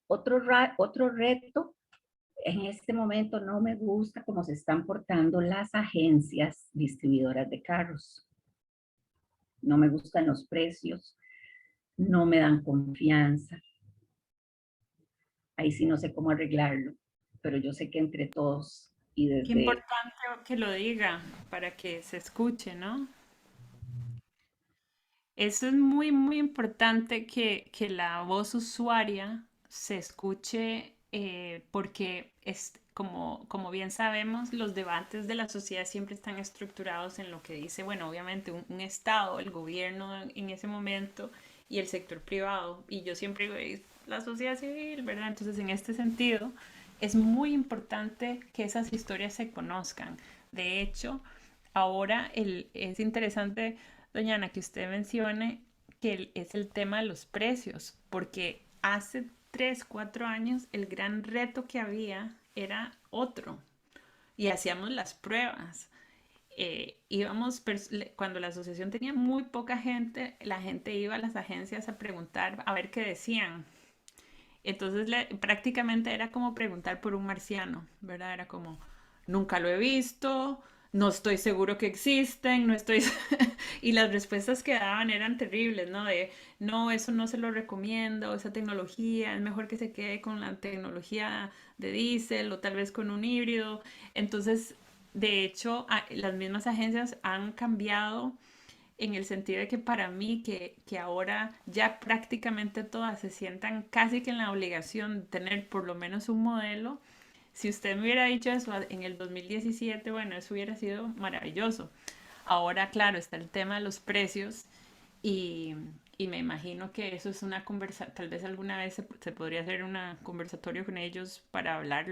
Otro reto, en este momento no me gusta cómo se están portando las agencias distribuidoras de carros. No me gustan los precios, no me dan confianza. Ahí sí no sé cómo arreglarlo, pero yo sé que entre todos y desde... Qué importante que lo diga para que se escuche, ¿no? Eso es muy, muy importante que la voz usuaria se escuche porque es, como bien sabemos, los debates de la sociedad siempre están estructurados en lo que dice, bueno, obviamente un Estado, el gobierno en ese momento y el sector privado. Y yo siempre digo, es la sociedad civil, ¿verdad? Entonces, en este sentido, es muy importante que esas historias se conozcan. De hecho, ahora es interesante, doña Ana, que usted mencione que es el tema de los precios, porque hace 3, 4 años el gran reto que había era otro y hacíamos las pruebas. Cuando la asociación tenía muy poca gente, la gente iba a las agencias a preguntar a ver qué decían. Entonces prácticamente era como preguntar por un marciano, ¿verdad? Era como, nunca lo he visto, no estoy seguro que existen, no estoy... y las respuestas que daban eran terribles, ¿no? De, no, eso no se lo recomiendo, esa tecnología, es mejor que se quede con la tecnología de diésel o tal vez con un híbrido. Entonces, de hecho, las mismas agencias han cambiado en el sentido de que para mí, que ahora ya prácticamente todas se sientan casi que en la obligación de tener por lo menos un modelo, si usted me hubiera dicho eso en el 2017, bueno, eso hubiera sido maravilloso. Ahora, claro, está el tema de los precios y, y me imagino que eso es una conversación, tal vez alguna vez se podría hacer un conversatorio con ellos para hablar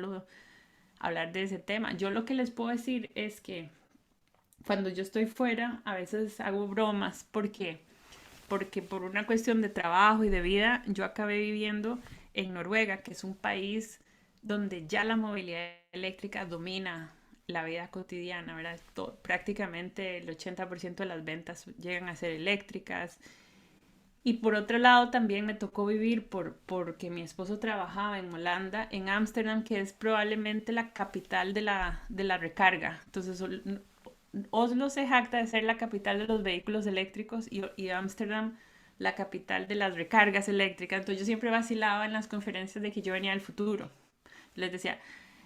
de ese tema. Yo lo que les puedo decir es que cuando yo estoy fuera, a veces hago bromas porque por una cuestión de trabajo y de vida, yo acabé viviendo en Noruega, que es un país donde ya la movilidad eléctrica domina la vida cotidiana, ¿verdad? Prácticamente el 80% de las ventas llegan a ser eléctricas. Y por otro lado, también me tocó vivir porque mi esposo trabajaba en Holanda, en Ámsterdam, que es probablemente la capital de la recarga. Entonces, Oslo se jacta de ser la capital de los vehículos eléctricos y Ámsterdam la capital de las recargas eléctricas. Entonces yo siempre vacilaba en las conferencias de que yo venía del futuro. Les decía,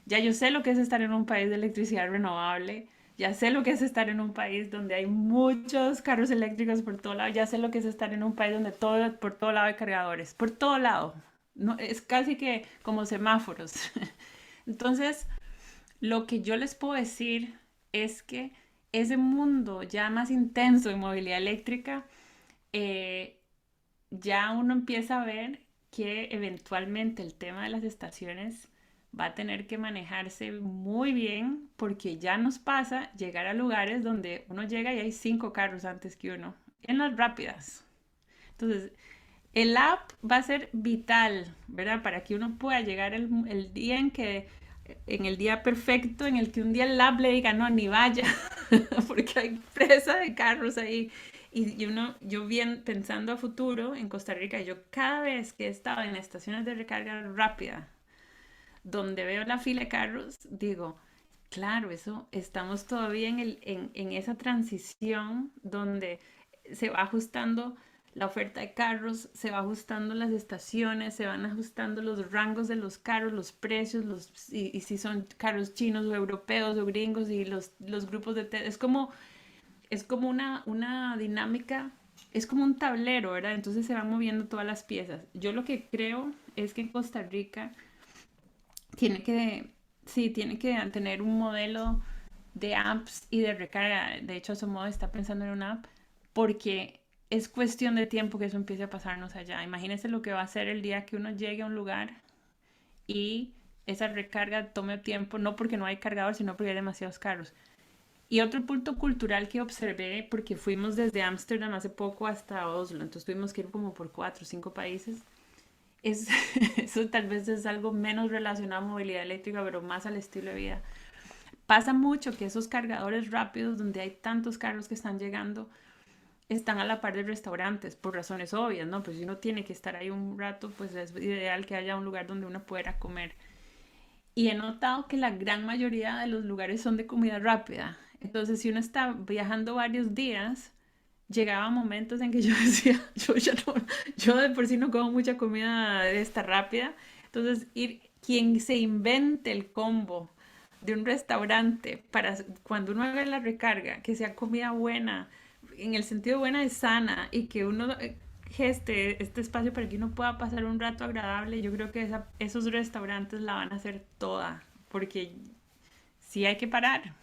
ya yo sé lo que es estar en un país de electricidad renovable, ya sé lo que es estar en un país donde hay muchos carros eléctricos por todo lado, ya sé lo que es estar en un país donde por todo lado hay cargadores, por todo lado. No, es casi que como semáforos. Entonces, lo que yo les puedo decir es que ese mundo ya más intenso de movilidad eléctrica, eh, ya uno empieza a ver que eventualmente el tema de las estaciones va a tener que manejarse muy bien porque ya nos pasa llegar a lugares donde uno llega y hay 5 carros antes que uno, en las rápidas. Entonces, el app va a ser vital, ¿verdad? Para que uno pueda llegar el día en el día perfecto, en el que un día el app le diga, no, ni vaya, porque hay presa de carros ahí. Yo bien pensando a futuro en Costa Rica, yo cada vez que he estado en estaciones de recarga rápida, donde veo la fila de carros, digo, claro, eso, estamos todavía en esa transición donde se va ajustando la oferta de carros, se va ajustando las estaciones, se van ajustando los rangos de los carros, los precios, y si son carros chinos o europeos o gringos y los grupos es como una dinámica, es como un tablero, ¿verdad? Entonces se van moviendo todas las piezas. Yo lo que creo es que en Costa Rica tiene que, sí, tiene que tener un modelo de apps y de recarga. De hecho, Asomodo está pensando en una app porque es cuestión de tiempo que eso empiece a pasarnos allá. Imagínense lo que va a ser el día que uno llegue a un lugar y esa recarga tome tiempo, no porque no hay cargador, sino porque hay demasiados carros. Y otro punto cultural que observé, porque fuimos desde Ámsterdam hace poco hasta Oslo, entonces tuvimos que ir como por 4 o 5 países, es, eso tal vez es algo menos relacionado a movilidad eléctrica, pero más al estilo de vida. Pasa mucho que esos cargadores rápidos, donde hay tantos carros que están llegando, están a la par de restaurantes, por razones obvias, ¿no? Pues si uno tiene que estar ahí un rato, pues es ideal que haya un lugar donde uno pueda comer. Y he notado que la gran mayoría de los lugares son de comida rápida. Entonces, si uno está viajando varios días, llegaba momentos en que yo decía, yo ya no, yo de por sí no como mucha comida de esta rápida. Entonces, quien se invente el combo de un restaurante para cuando uno haga la recarga, que sea comida buena, en el sentido buena es sana y que uno geste este espacio para que uno pueda pasar un rato agradable, yo creo que esos restaurantes la van a hacer toda, porque sí hay que parar.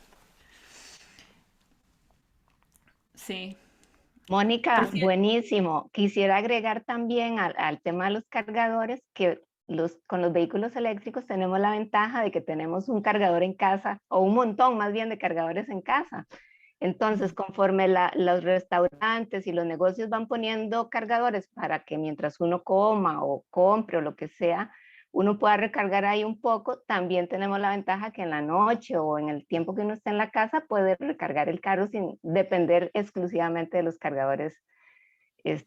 Sí, por Mónica, cierto. buenísimo. Quisiera agregar también al tema de los cargadores que con los vehículos eléctricos tenemos la ventaja de que tenemos un cargador en casa o un montón más bien de cargadores en casa. Entonces, conforme los restaurantes y los negocios van poniendo cargadores para que mientras uno coma o compre o lo que sea, uno pueda recargar ahí un poco, también tenemos la ventaja que en la noche o en el tiempo que uno está en la casa puede recargar el carro sin depender exclusivamente de los cargadores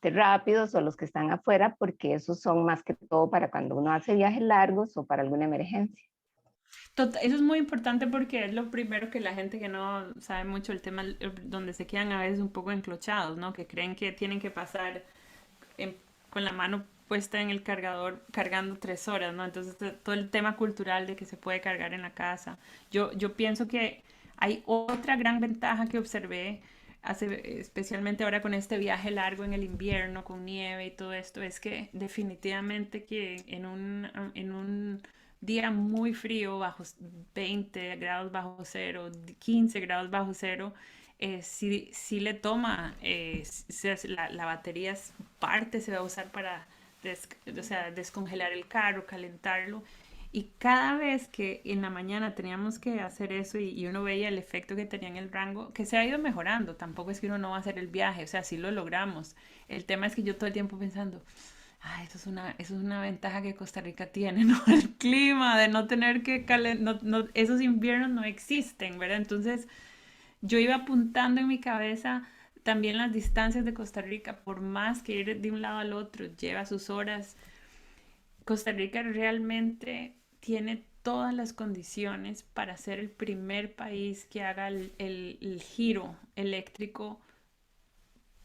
rápidos o los que están afuera, porque esos son más que todo para cuando uno hace viajes largos o para alguna emergencia. Eso es muy importante porque es lo primero que la gente que no sabe mucho el tema, donde se quedan a veces un poco enclochados, ¿no? Que creen que tienen que pasar con la mano puesta en el cargador cargando 3 horas, ¿no? Entonces todo el tema cultural de que se puede cargar en la casa. Yo pienso que hay otra gran ventaja que observé, especialmente ahora con este viaje largo en el invierno, con nieve y todo esto, es que definitivamente que en un día muy frío, bajo 20 grados bajo cero, 15 grados bajo cero, sí le toma, la batería parte se va a usar para o sea, descongelar el carro, calentarlo. Y cada vez que en la mañana teníamos que hacer eso y uno veía el efecto que tenía en el rango, que se ha ido mejorando, tampoco es que uno no va a hacer el viaje, o sea, sí lo logramos. El tema es que yo todo el tiempo pensando, eso es una ventaja que Costa Rica tiene, ¿no? El clima, de no tener que calentar, esos inviernos no existen, ¿verdad? Entonces yo iba apuntando en mi cabeza también las distancias de Costa Rica, por más que ir de un lado al otro lleva sus horas. Costa Rica realmente tiene todas las condiciones para ser el primer país que haga el giro eléctrico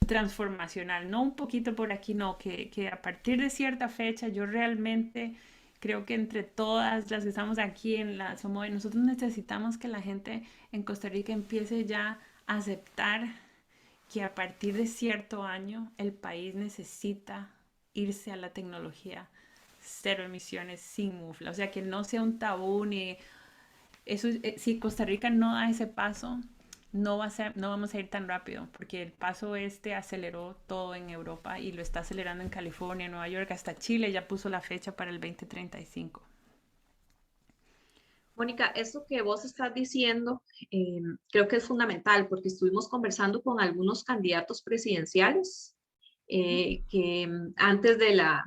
transformacional, no un poquito por aquí, no, que a partir de cierta fecha yo realmente creo que entre todas las que estamos aquí en la SOMOE, nosotros necesitamos que la gente en Costa Rica empiece ya a aceptar que a partir de cierto año el país necesita irse a la tecnología cero emisiones sin mufla, o sea que no sea un tabú ni eso, si Costa Rica no da ese paso, no vamos a ir tan rápido, porque el paso aceleró todo en Europa y lo está acelerando en California, Nueva York, hasta Chile ya puso la fecha para el 2035. Mónica, esto que vos estás diciendo creo que es fundamental porque estuvimos conversando con algunos candidatos presidenciales que antes de las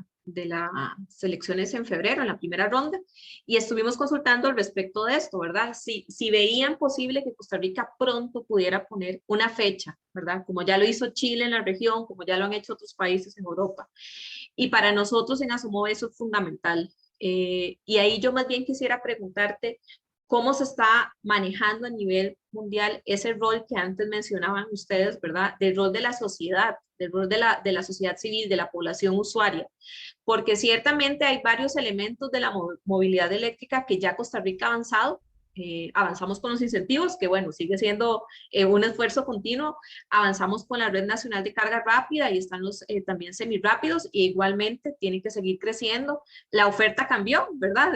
elecciones en febrero, en la primera ronda, y estuvimos consultando al respecto de esto, ¿verdad? Si veían posible que Costa Rica pronto pudiera poner una fecha, ¿verdad? Como ya lo hizo Chile en la región, como ya lo han hecho otros países en Europa. Y para nosotros en Asomo eso es fundamental. Y ahí yo más bien quisiera preguntarte cómo se está manejando a nivel mundial ese rol que antes mencionaban ustedes, ¿verdad? Del rol de la sociedad, del rol de la sociedad civil, de la población usuaria, porque ciertamente hay varios elementos de la movilidad eléctrica que ya Costa Rica ha avanzado. Avanzamos con los incentivos, que bueno, sigue siendo un esfuerzo continuo. Avanzamos con la Red Nacional de Carga Rápida y están los también semirápidos y igualmente tienen que seguir creciendo. La oferta cambió, ¿verdad?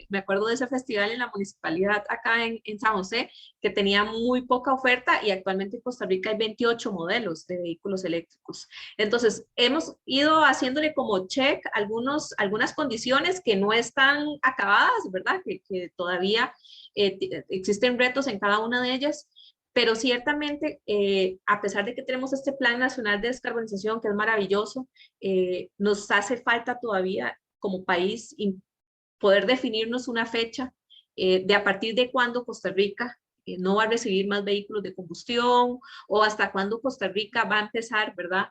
Me acuerdo de ese festival en la municipalidad acá en San José, que tenía muy poca oferta y actualmente en Costa Rica hay 28 modelos de vehículos eléctricos. Entonces, hemos ido haciéndole como check algunas condiciones que no están acabadas, ¿verdad? Que todavía existen retos en cada una de ellas, pero ciertamente, a pesar de que tenemos este Plan Nacional de Descarbonización, que es maravilloso, nos hace falta todavía como país poder definirnos una fecha de a partir de cuándo Costa Rica no va a recibir más vehículos de combustión o hasta cuándo Costa Rica va a empezar, ¿verdad?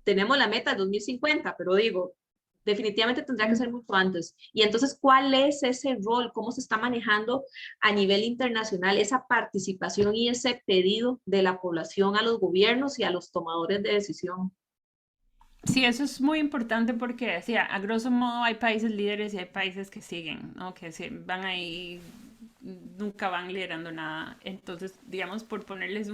Tenemos la meta de 2050, pero digo, definitivamente tendrá que ser mucho antes. Y entonces, ¿cuál es ese rol? ¿Cómo se está manejando a nivel internacional esa participación y ese pedido de la población a los gobiernos y a los tomadores de decisión? Sí, eso es muy importante porque, sí, a grosso modo hay países líderes y hay países que siguen, ¿no? Que van ahí, nunca van liderando nada. Entonces, digamos, por ponerles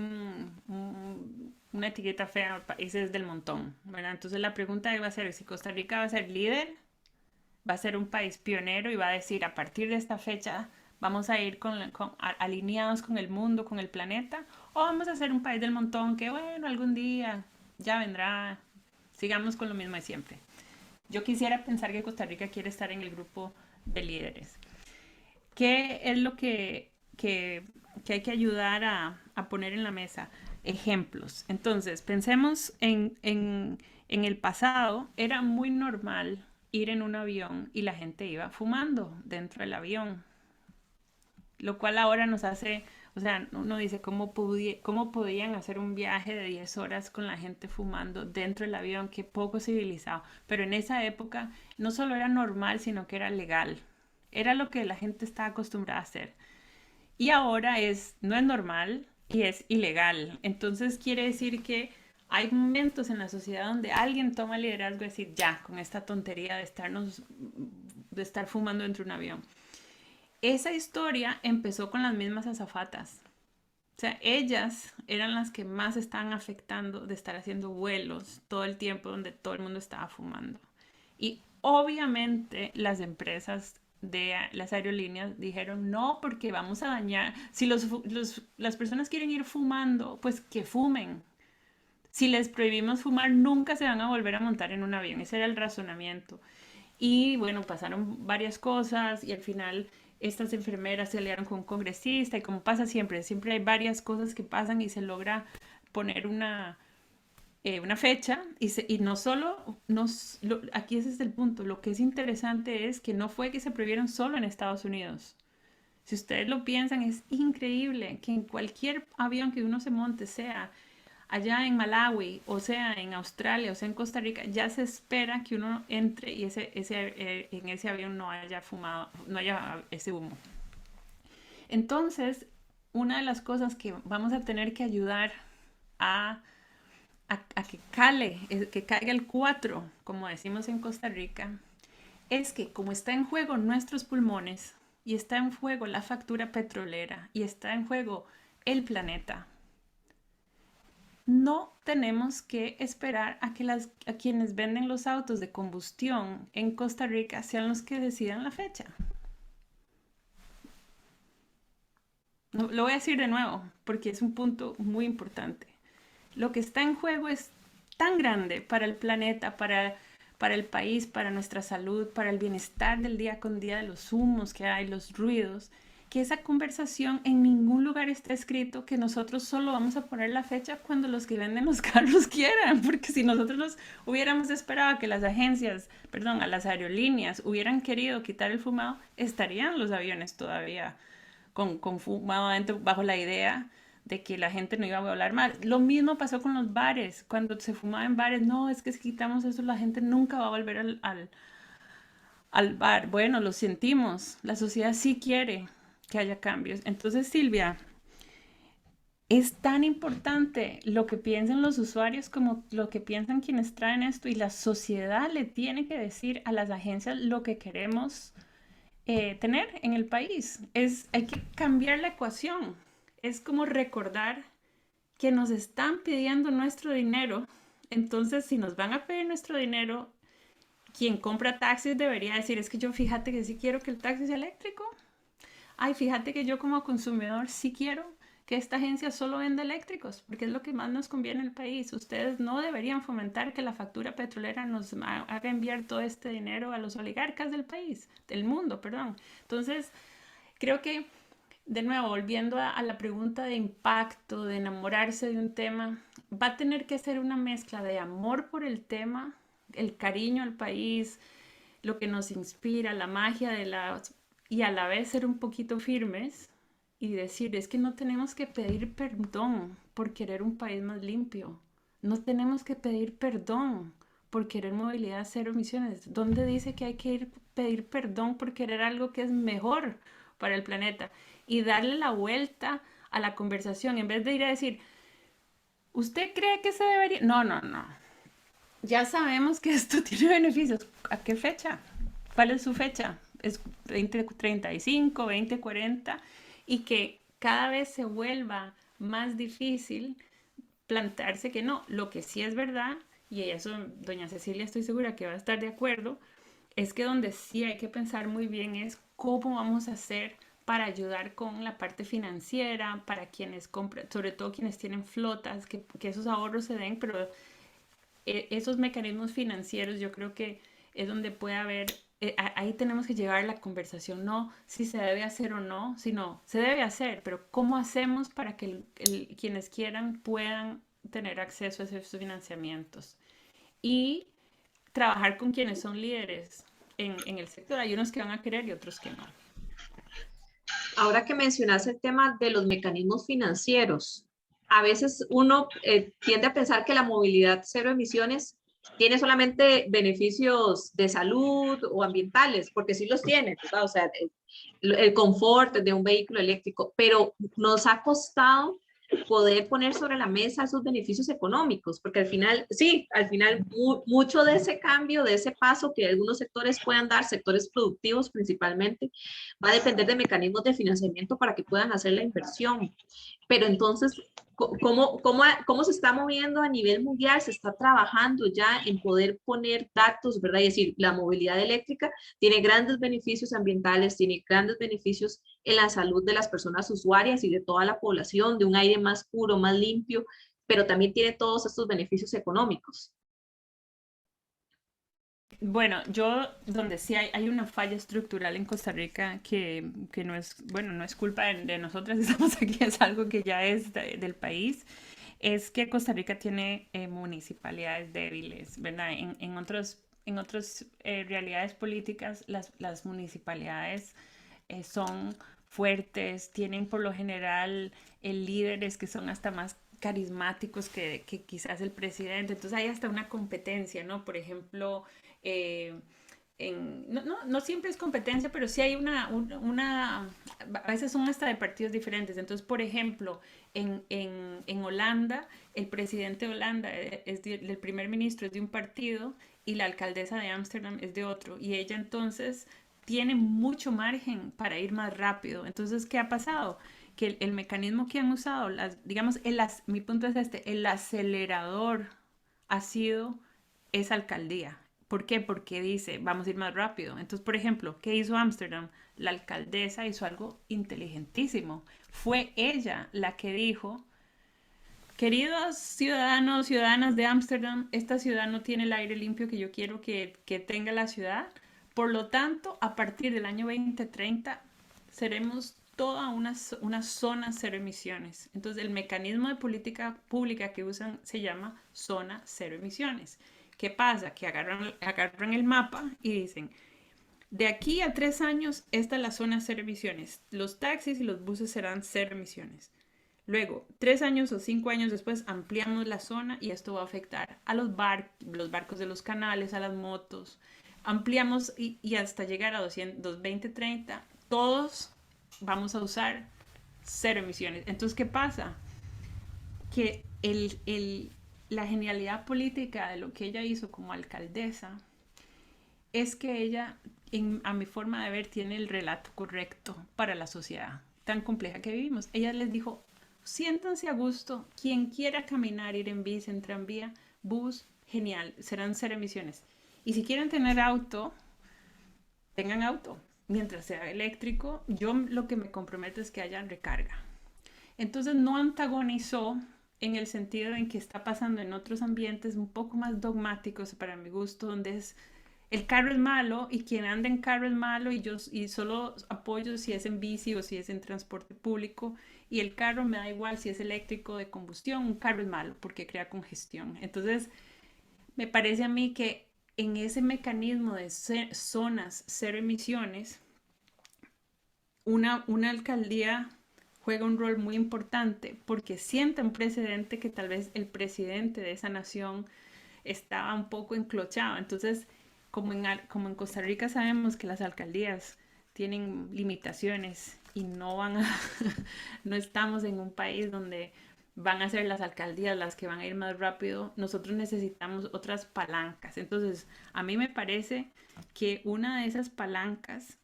una etiqueta fea a países del montón, ¿verdad? Entonces la pregunta va a ser si Costa Rica va a ser líder, va a ser un país pionero y va a decir a partir de esta fecha vamos a ir alineados con el mundo, con el planeta, o vamos a ser un país del montón que bueno, algún día ya vendrá, sigamos con lo mismo de siempre. Yo quisiera pensar que Costa Rica quiere estar en el grupo de líderes. ¿Qué es lo que hay que ayudar a poner en la mesa? Ejemplos. Entonces, pensemos en el pasado, era muy normal ir en un avión y la gente iba fumando dentro del avión, lo cual ahora nos hace, o sea, uno dice, ¿cómo podían hacer un viaje de 10 horas con la gente fumando dentro del avión? Qué poco civilizado. Pero en esa época no solo era normal, sino que era legal. Era lo que la gente estaba acostumbrada a hacer. Y ahora no es normal y es ilegal. Entonces quiere decir que hay momentos en la sociedad donde alguien toma el liderazgo y decir, ya, con esta tontería de estar fumando dentro de un avión. Esa historia empezó con las mismas azafatas. O sea, ellas eran las que más estaban afectando de estar haciendo vuelos todo el tiempo donde todo el mundo estaba fumando. Y obviamente las empresas de las aerolíneas dijeron, no, porque vamos a dañar. Si las personas quieren ir fumando, pues que fumen. Si les prohibimos fumar, nunca se van a volver a montar en un avión. Ese era el razonamiento. Y bueno, pasaron varias cosas y al final estas enfermeras se aliaron con un congresista y como pasa siempre hay varias cosas que pasan y se logra poner una fecha y no solo, aquí ese es el punto, lo que es interesante es que no fue que se prohibieron solo en Estados Unidos. Si ustedes lo piensan, es increíble que en cualquier avión que uno se monte, sea allá en Malawi, o sea en Australia, o sea en Costa Rica, ya se espera que uno entre y en ese avión no haya fumado, no haya ese humo. Entonces, una de las cosas que vamos a tener que ayudar a que caiga el 4, como decimos en Costa Rica, es que como está en juego nuestros pulmones y está en juego la factura petrolera y está en juego el planeta, no tenemos que esperar a que a quienes venden los autos de combustión en Costa Rica sean los que decidan la fecha. Lo voy a decir de nuevo porque es un punto muy importante. Lo que está en juego es tan grande para el planeta, para el país, para nuestra salud, para el bienestar del día con día, de los humos que hay, los ruidos, que esa conversación en ningún lugar está escrito que nosotros solo vamos a poner la fecha cuando los que venden los carros quieran, porque si nosotros hubiéramos esperado que las a las aerolíneas hubieran querido quitar el fumado, estarían los aviones todavía con fumado adentro bajo la idea de que la gente no iba a hablar mal. Lo mismo pasó con los bares, cuando se fumaba en bares, no, es que si quitamos eso la gente nunca va a volver al bar. Bueno, lo sentimos, la sociedad sí quiere que haya cambios. Entonces, Silvia, es tan importante lo que piensan los usuarios como lo que piensan quienes traen esto, y la sociedad le tiene que decir a las agencias lo que queremos tener en el país. Hay que cambiar la ecuación. Es como recordar que nos están pidiendo nuestro dinero. Entonces, si nos van a pedir nuestro dinero, quien compra taxis debería decir, es que yo fíjate que sí quiero que el taxi sea eléctrico. Ay, fíjate que yo como consumidor sí quiero que esta agencia solo venda eléctricos, porque es lo que más nos conviene al país. Ustedes no deberían fomentar que la factura petrolera nos haga enviar todo este dinero a los oligarcas del país, del mundo, perdón. Entonces, creo que, de nuevo, volviendo a la pregunta de impacto, de enamorarse de un tema, va a tener que ser una mezcla de amor por el tema, el cariño al país, lo que nos inspira, la magia y a la vez ser un poquito firmes y decir, es que no tenemos que pedir perdón por querer un país más limpio. No tenemos que pedir perdón por querer movilidad cero emisiones. ¿Dónde dice que hay que pedir perdón por querer algo que es mejor para el planeta? Y darle la vuelta a la conversación, en vez de ir a decir, ¿usted cree que se debería? No. Ya sabemos que esto tiene beneficios. ¿A qué fecha? ¿Cuál es su fecha? Es 2035, 2040, y que cada vez se vuelva más difícil plantearse que no. Lo que sí es verdad, y eso doña Cecilia estoy segura que va a estar de acuerdo, es que donde sí hay que pensar muy bien es cómo vamos a hacer para ayudar con la parte financiera, para quienes compran, sobre todo quienes tienen flotas, que esos ahorros se den, pero esos mecanismos financieros yo creo que es donde puede haber, ahí tenemos que llevar la conversación, no si se debe hacer o no, sino se debe hacer, pero cómo hacemos para que quienes quieran puedan tener acceso a esos financiamientos. Y trabajar con quienes son líderes en el sector. Hay unos que van a querer y otros que no. Ahora que mencionas el tema de los mecanismos financieros, a veces uno tiende a pensar que la movilidad cero emisiones tiene solamente beneficios de salud o ambientales, porque sí los tiene, ¿verdad? O sea, el confort de un vehículo eléctrico, pero nos ha costado poder poner sobre la mesa esos beneficios económicos, porque al final, sí, al final mucho de ese cambio, de ese paso que algunos sectores puedan dar, sectores productivos principalmente, va a depender de mecanismos de financiamiento para que puedan hacer la inversión. Pero entonces, ¿cómo se está moviendo a nivel mundial? Se está trabajando ya en poder poner datos, ¿verdad? Es decir, la movilidad eléctrica tiene grandes beneficios ambientales, tiene grandes beneficios en la salud de las personas usuarias y de toda la población, de un aire más puro, más limpio, pero también tiene todos estos beneficios económicos. Bueno, yo donde sí hay una falla estructural en Costa Rica que no es, bueno, no es culpa de nosotras, estamos aquí, es algo que ya es del país, es que Costa Rica tiene municipalidades débiles, ¿verdad? En otras realidades políticas, las municipalidades son fuertes, tienen por lo general líderes que son hasta más carismáticos que quizás el presidente. Entonces hay hasta una competencia, ¿no? Por ejemplo, eh, no siempre es competencia, pero sí hay a veces son hasta de partidos diferentes. Entonces, por ejemplo, en Holanda, el presidente de Holanda el primer ministro es de un partido y la alcaldesa de Ámsterdam es de otro. Y ella entonces tiene mucho margen para ir más rápido. Entonces, ¿qué ha pasado? Que el mecanismo que han usado, digamos, mi punto es el acelerador ha sido esa alcaldía. ¿Por qué? Porque dice, vamos a ir más rápido. Entonces, por ejemplo, ¿qué hizo Ámsterdam? La alcaldesa hizo algo inteligentísimo. Fue ella la que dijo, queridos ciudadanos, ciudadanas de Ámsterdam, esta ciudad no tiene el aire limpio que yo quiero que tenga la ciudad. Por lo tanto, a partir del año 2030, seremos toda una zona cero emisiones. Entonces, el mecanismo de política pública que usan se llama zona cero emisiones. ¿Qué pasa? Que agarran el mapa y dicen, de aquí a 3 años, esta es la zona cero emisiones. Los taxis y los buses serán cero emisiones. Luego, 3 años o 5 años después, ampliamos la zona y esto va a afectar a los barcos de los canales, a las motos. Ampliamos y hasta llegar a 2030, todos vamos a usar cero emisiones. Entonces, ¿qué pasa? Que la genialidad política de lo que ella hizo como alcaldesa es que ella, a mi forma de ver, tiene el relato correcto para la sociedad tan compleja que vivimos. Ella les dijo, siéntanse a gusto, quien quiera caminar, ir en bici, en tranvía, bus, genial, serán cero emisiones. Y si quieren tener auto, tengan auto. Mientras sea eléctrico, yo lo que me comprometo es que haya recarga. Entonces no antagonizó en el sentido en que está pasando en otros ambientes un poco más dogmáticos para mi gusto, donde es el carro es malo y quien anda en carro es malo y solo apoyo si es en bici o si es en transporte público y el carro me da igual si es eléctrico de combustión, un carro es malo porque crea congestión. Entonces me parece a mí que en ese mecanismo de zonas cero emisiones, una alcaldía juega un rol muy importante porque sienta un precedente que tal vez el presidente de esa nación estaba un poco enclochado. Entonces, como en Costa Rica sabemos que las alcaldías tienen limitaciones y no no estamos en un país donde van a ser las alcaldías las que van a ir más rápido, nosotros necesitamos otras palancas. Entonces, a mí me parece que una de esas palancas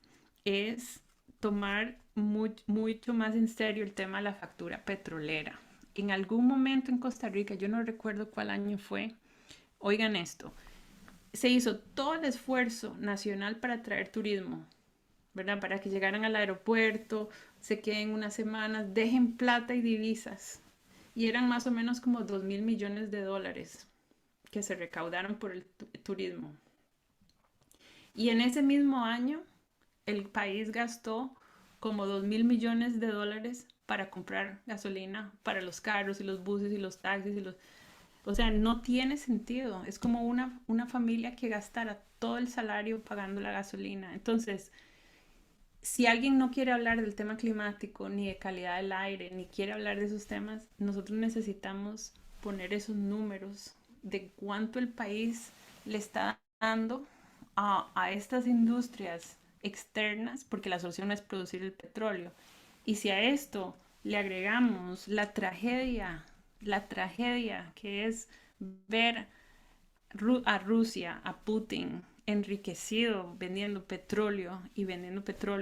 es tomar mucho más en serio el tema de la factura petrolera. en algún momento en Costa Rica, yo no recuerdo cuál año fue, oigan esto, se hizo todo el esfuerzo nacional para traer turismo, ¿verdad? Para que llegaran al aeropuerto, se queden unas semanas, dejen plata y divisas. Y eran más o menos como 2.000 millones de dólares que se recaudaron por el turismo. Y en ese mismo año, el país gastó como 2.000 millones de dólares para comprar gasolina para los carros y los buses y los taxis y los... O sea, no tiene sentido. Es como una familia que gastara todo el salario pagando la gasolina. Entonces, si alguien no quiere hablar del tema climático, ni de calidad del aire, ni quiere hablar de esos temas, nosotros necesitamos poner esos números de cuánto el país le está dando a estas industrias externas, porque la solución no es producir el petróleo. Y si a esto le agregamos la tragedia que es ver a Rusia, a Putin, enriquecido vendiendo petróleo y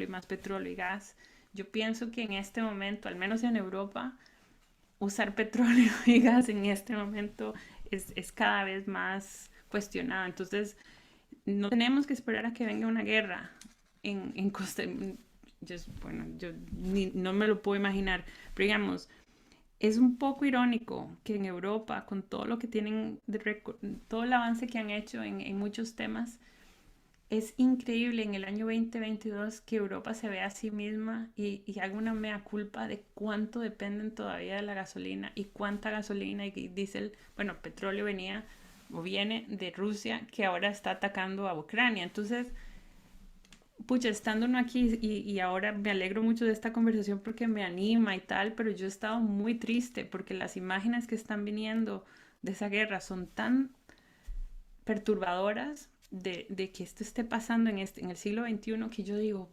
más petróleo y gas, yo pienso que en este momento, al menos en Europa, usar petróleo y gas en este momento es cada vez más cuestionado. Entonces, no tenemos que esperar a que venga una guerra en Costa Rica. Bueno, yo no me lo puedo imaginar, pero digamos, es un poco irónico que en Europa, con todo lo que tienen, todo el avance que han hecho en muchos temas, es increíble en el año 2022 que Europa se vea a sí misma y haga una mea culpa de cuánto dependen todavía de la gasolina y cuánta gasolina y diésel, bueno, petróleo venía o viene de Rusia, que ahora está atacando a Ucrania. Entonces, pucha, estando uno aquí y ahora me alegro mucho de esta conversación porque me anima y tal, pero yo he estado muy triste porque las imágenes que están viniendo de esa guerra son tan perturbadoras de que esto esté pasando en el siglo XXI, que yo digo,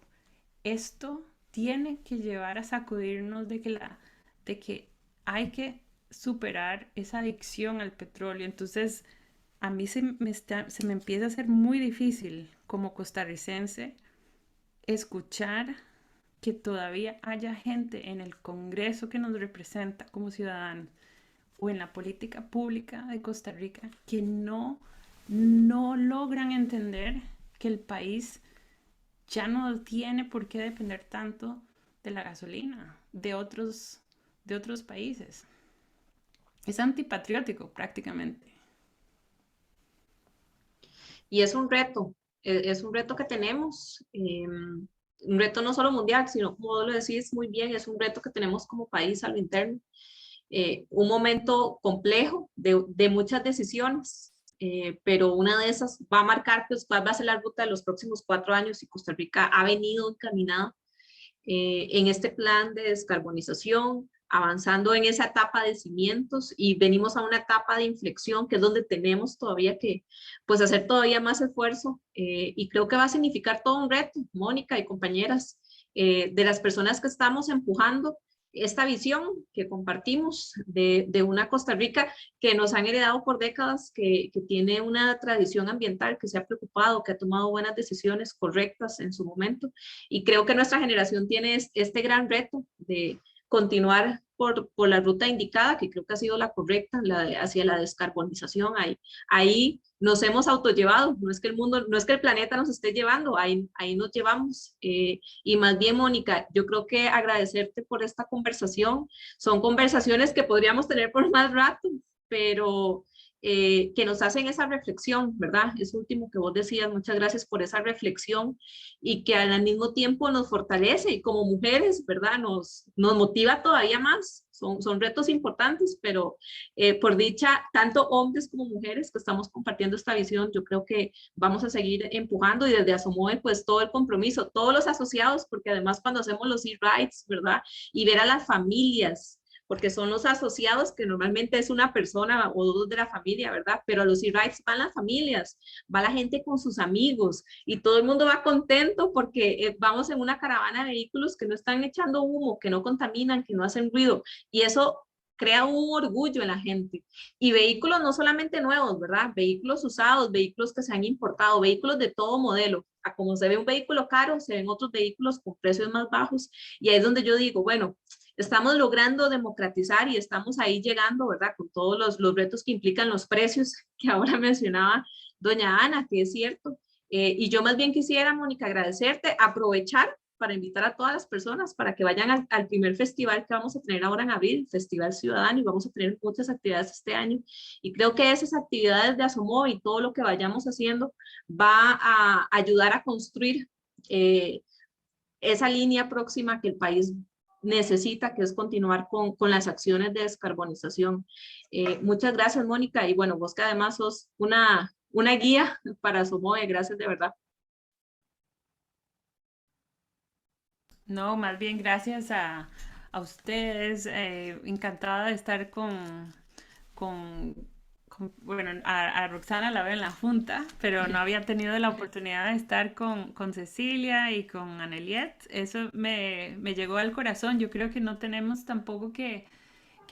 esto tiene que llevar a sacudirnos de que hay que superar esa adicción al petróleo. Entonces, a mí se me empieza a hacer muy difícil como costarricense escuchar que todavía haya gente en el Congreso que nos representa como ciudadanos o en la política pública de Costa Rica que no logran entender que el país ya no tiene por qué depender tanto de la gasolina de otros países. Es antipatriótico prácticamente. Y es un reto que tenemos, un reto no solo mundial, sino como vos lo decís muy bien, es un reto que tenemos como país a lo interno. Un momento complejo de muchas decisiones, pero una de esas va a marcar pues, cuál va a ser la ruta de los próximos 4 años y Costa Rica ha venido encaminada en este plan de descarbonización, avanzando en esa etapa de cimientos y venimos a una etapa de inflexión que es donde tenemos todavía que pues hacer todavía más esfuerzo y creo que va a significar todo un reto, Mónica y compañeras, de las personas que estamos empujando esta visión que compartimos de una Costa Rica que nos han heredado por décadas, que tiene una tradición ambiental, que se ha preocupado, que ha tomado buenas decisiones correctas en su momento. Y creo que nuestra generación tiene este gran reto de continuar por la ruta indicada, que creo que ha sido la correcta, hacia la descarbonización. Ahí nos hemos autollevado, no es que el mundo, no es que el planeta nos esté llevando, ahí nos llevamos. Y más bien, Mónica, yo creo que agradecerte por esta conversación. Son conversaciones que podríamos tener por más rato, pero que nos hacen esa reflexión, ¿verdad? Eso último que vos decías, muchas gracias por esa reflexión y que al mismo tiempo nos fortalece y como mujeres, ¿verdad? Nos motiva todavía más. Son retos importantes, pero por dicha, tanto hombres como mujeres que estamos compartiendo esta visión, yo creo que vamos a seguir empujando y desde Asomoe, pues todo el compromiso, todos los asociados, porque además cuando hacemos los e-rides, ¿verdad? Y ver a las familias, porque son los asociados que normalmente es una persona o dos de la familia, ¿verdad? Pero a los e-rides van las familias, va la gente con sus amigos y todo el mundo va contento porque vamos en una caravana de vehículos que no están echando humo, que no contaminan, que no hacen ruido y eso crea un orgullo en la gente. Y vehículos no solamente nuevos, ¿verdad? Vehículos usados, vehículos que se han importado, vehículos de todo modelo. A como se ve un vehículo caro, se ven otros vehículos con precios más bajos y ahí es donde yo digo, bueno, estamos logrando democratizar y estamos ahí llegando, ¿verdad? Con todos los retos que implican los precios que ahora mencionaba doña Ana, que es cierto. Y yo más bien quisiera, Mónica, agradecerte, aprovechar para invitar a todas las personas para que vayan al primer festival que vamos a tener ahora en abril, Festival Ciudadano, y vamos a tener muchas actividades este año. Y creo que esas actividades de Asomo y todo lo que vayamos haciendo va a ayudar a construir esa línea próxima que el país necesita, que es continuar con las acciones de descarbonización. Muchas gracias, Mónica, y bueno, vos que además sos una guía para Somoe, gracias de verdad. No, más bien gracias a ustedes. Encantada de estar bueno, a Roxana la veo en la junta, pero no había tenido la oportunidad de estar con Cecilia y con Aneliet. Eso me llegó al corazón. Yo creo que no tenemos tampoco que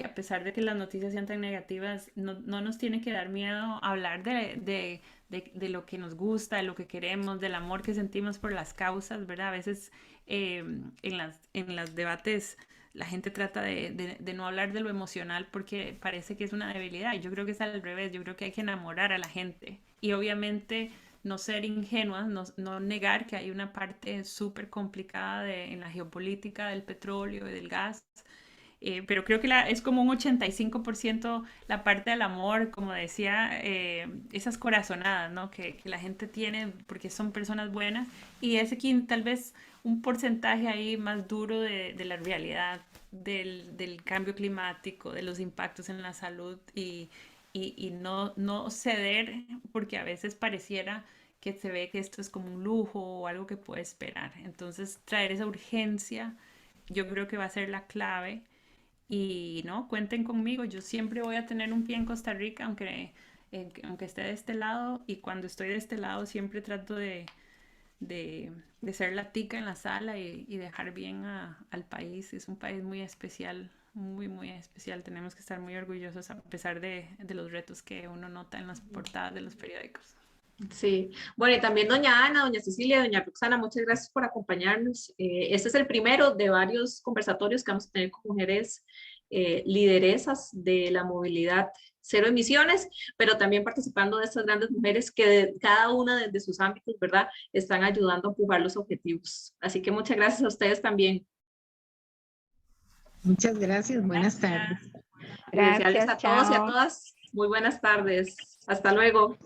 a pesar de que las noticias sean tan negativas, no nos tiene que dar miedo hablar de lo que nos gusta, de lo que queremos, del amor que sentimos por las causas, ¿verdad? A veces en los debates la gente trata de no hablar de lo emocional porque parece que es una debilidad, y yo creo que es al revés. Yo creo que hay que enamorar a la gente y obviamente no ser ingenuas, no negar que hay una parte súper complicada en la geopolítica del petróleo y del gas. Pero creo que es como un 85% la parte del amor, como decía, esas corazonadas, ¿no? Que la gente tiene porque son personas buenas, y ese tal vez un porcentaje ahí más duro de la realidad del cambio climático, de los impactos en la salud, y no ceder, porque a veces pareciera que se ve que esto es como un lujo o algo que puede esperar. Entonces, traer esa urgencia yo creo que va a ser la clave. Y no, cuenten conmigo, yo siempre voy a tener un pie en Costa Rica, aunque esté de este lado, y cuando estoy de este lado siempre trato de ser la tica en la sala y dejar bien al país. Es un país muy especial, muy, muy especial. Tenemos que estar muy orgullosos a pesar de los retos que uno nota en las portadas de los periódicos. Sí, bueno, y también doña Ana, doña Cecilia, doña Roxana, muchas gracias por acompañarnos. Este es el primero de varios conversatorios que vamos a tener con mujeres lideresas de la movilidad cero emisiones, pero también participando de estas grandes mujeres que cada una desde sus ámbitos, ¿verdad?, están ayudando a empujar los objetivos. Así que muchas gracias a ustedes también. Muchas gracias, buenas tardes. Gracias a todos y a chao. todas. Muy buenas tardes. Hasta luego.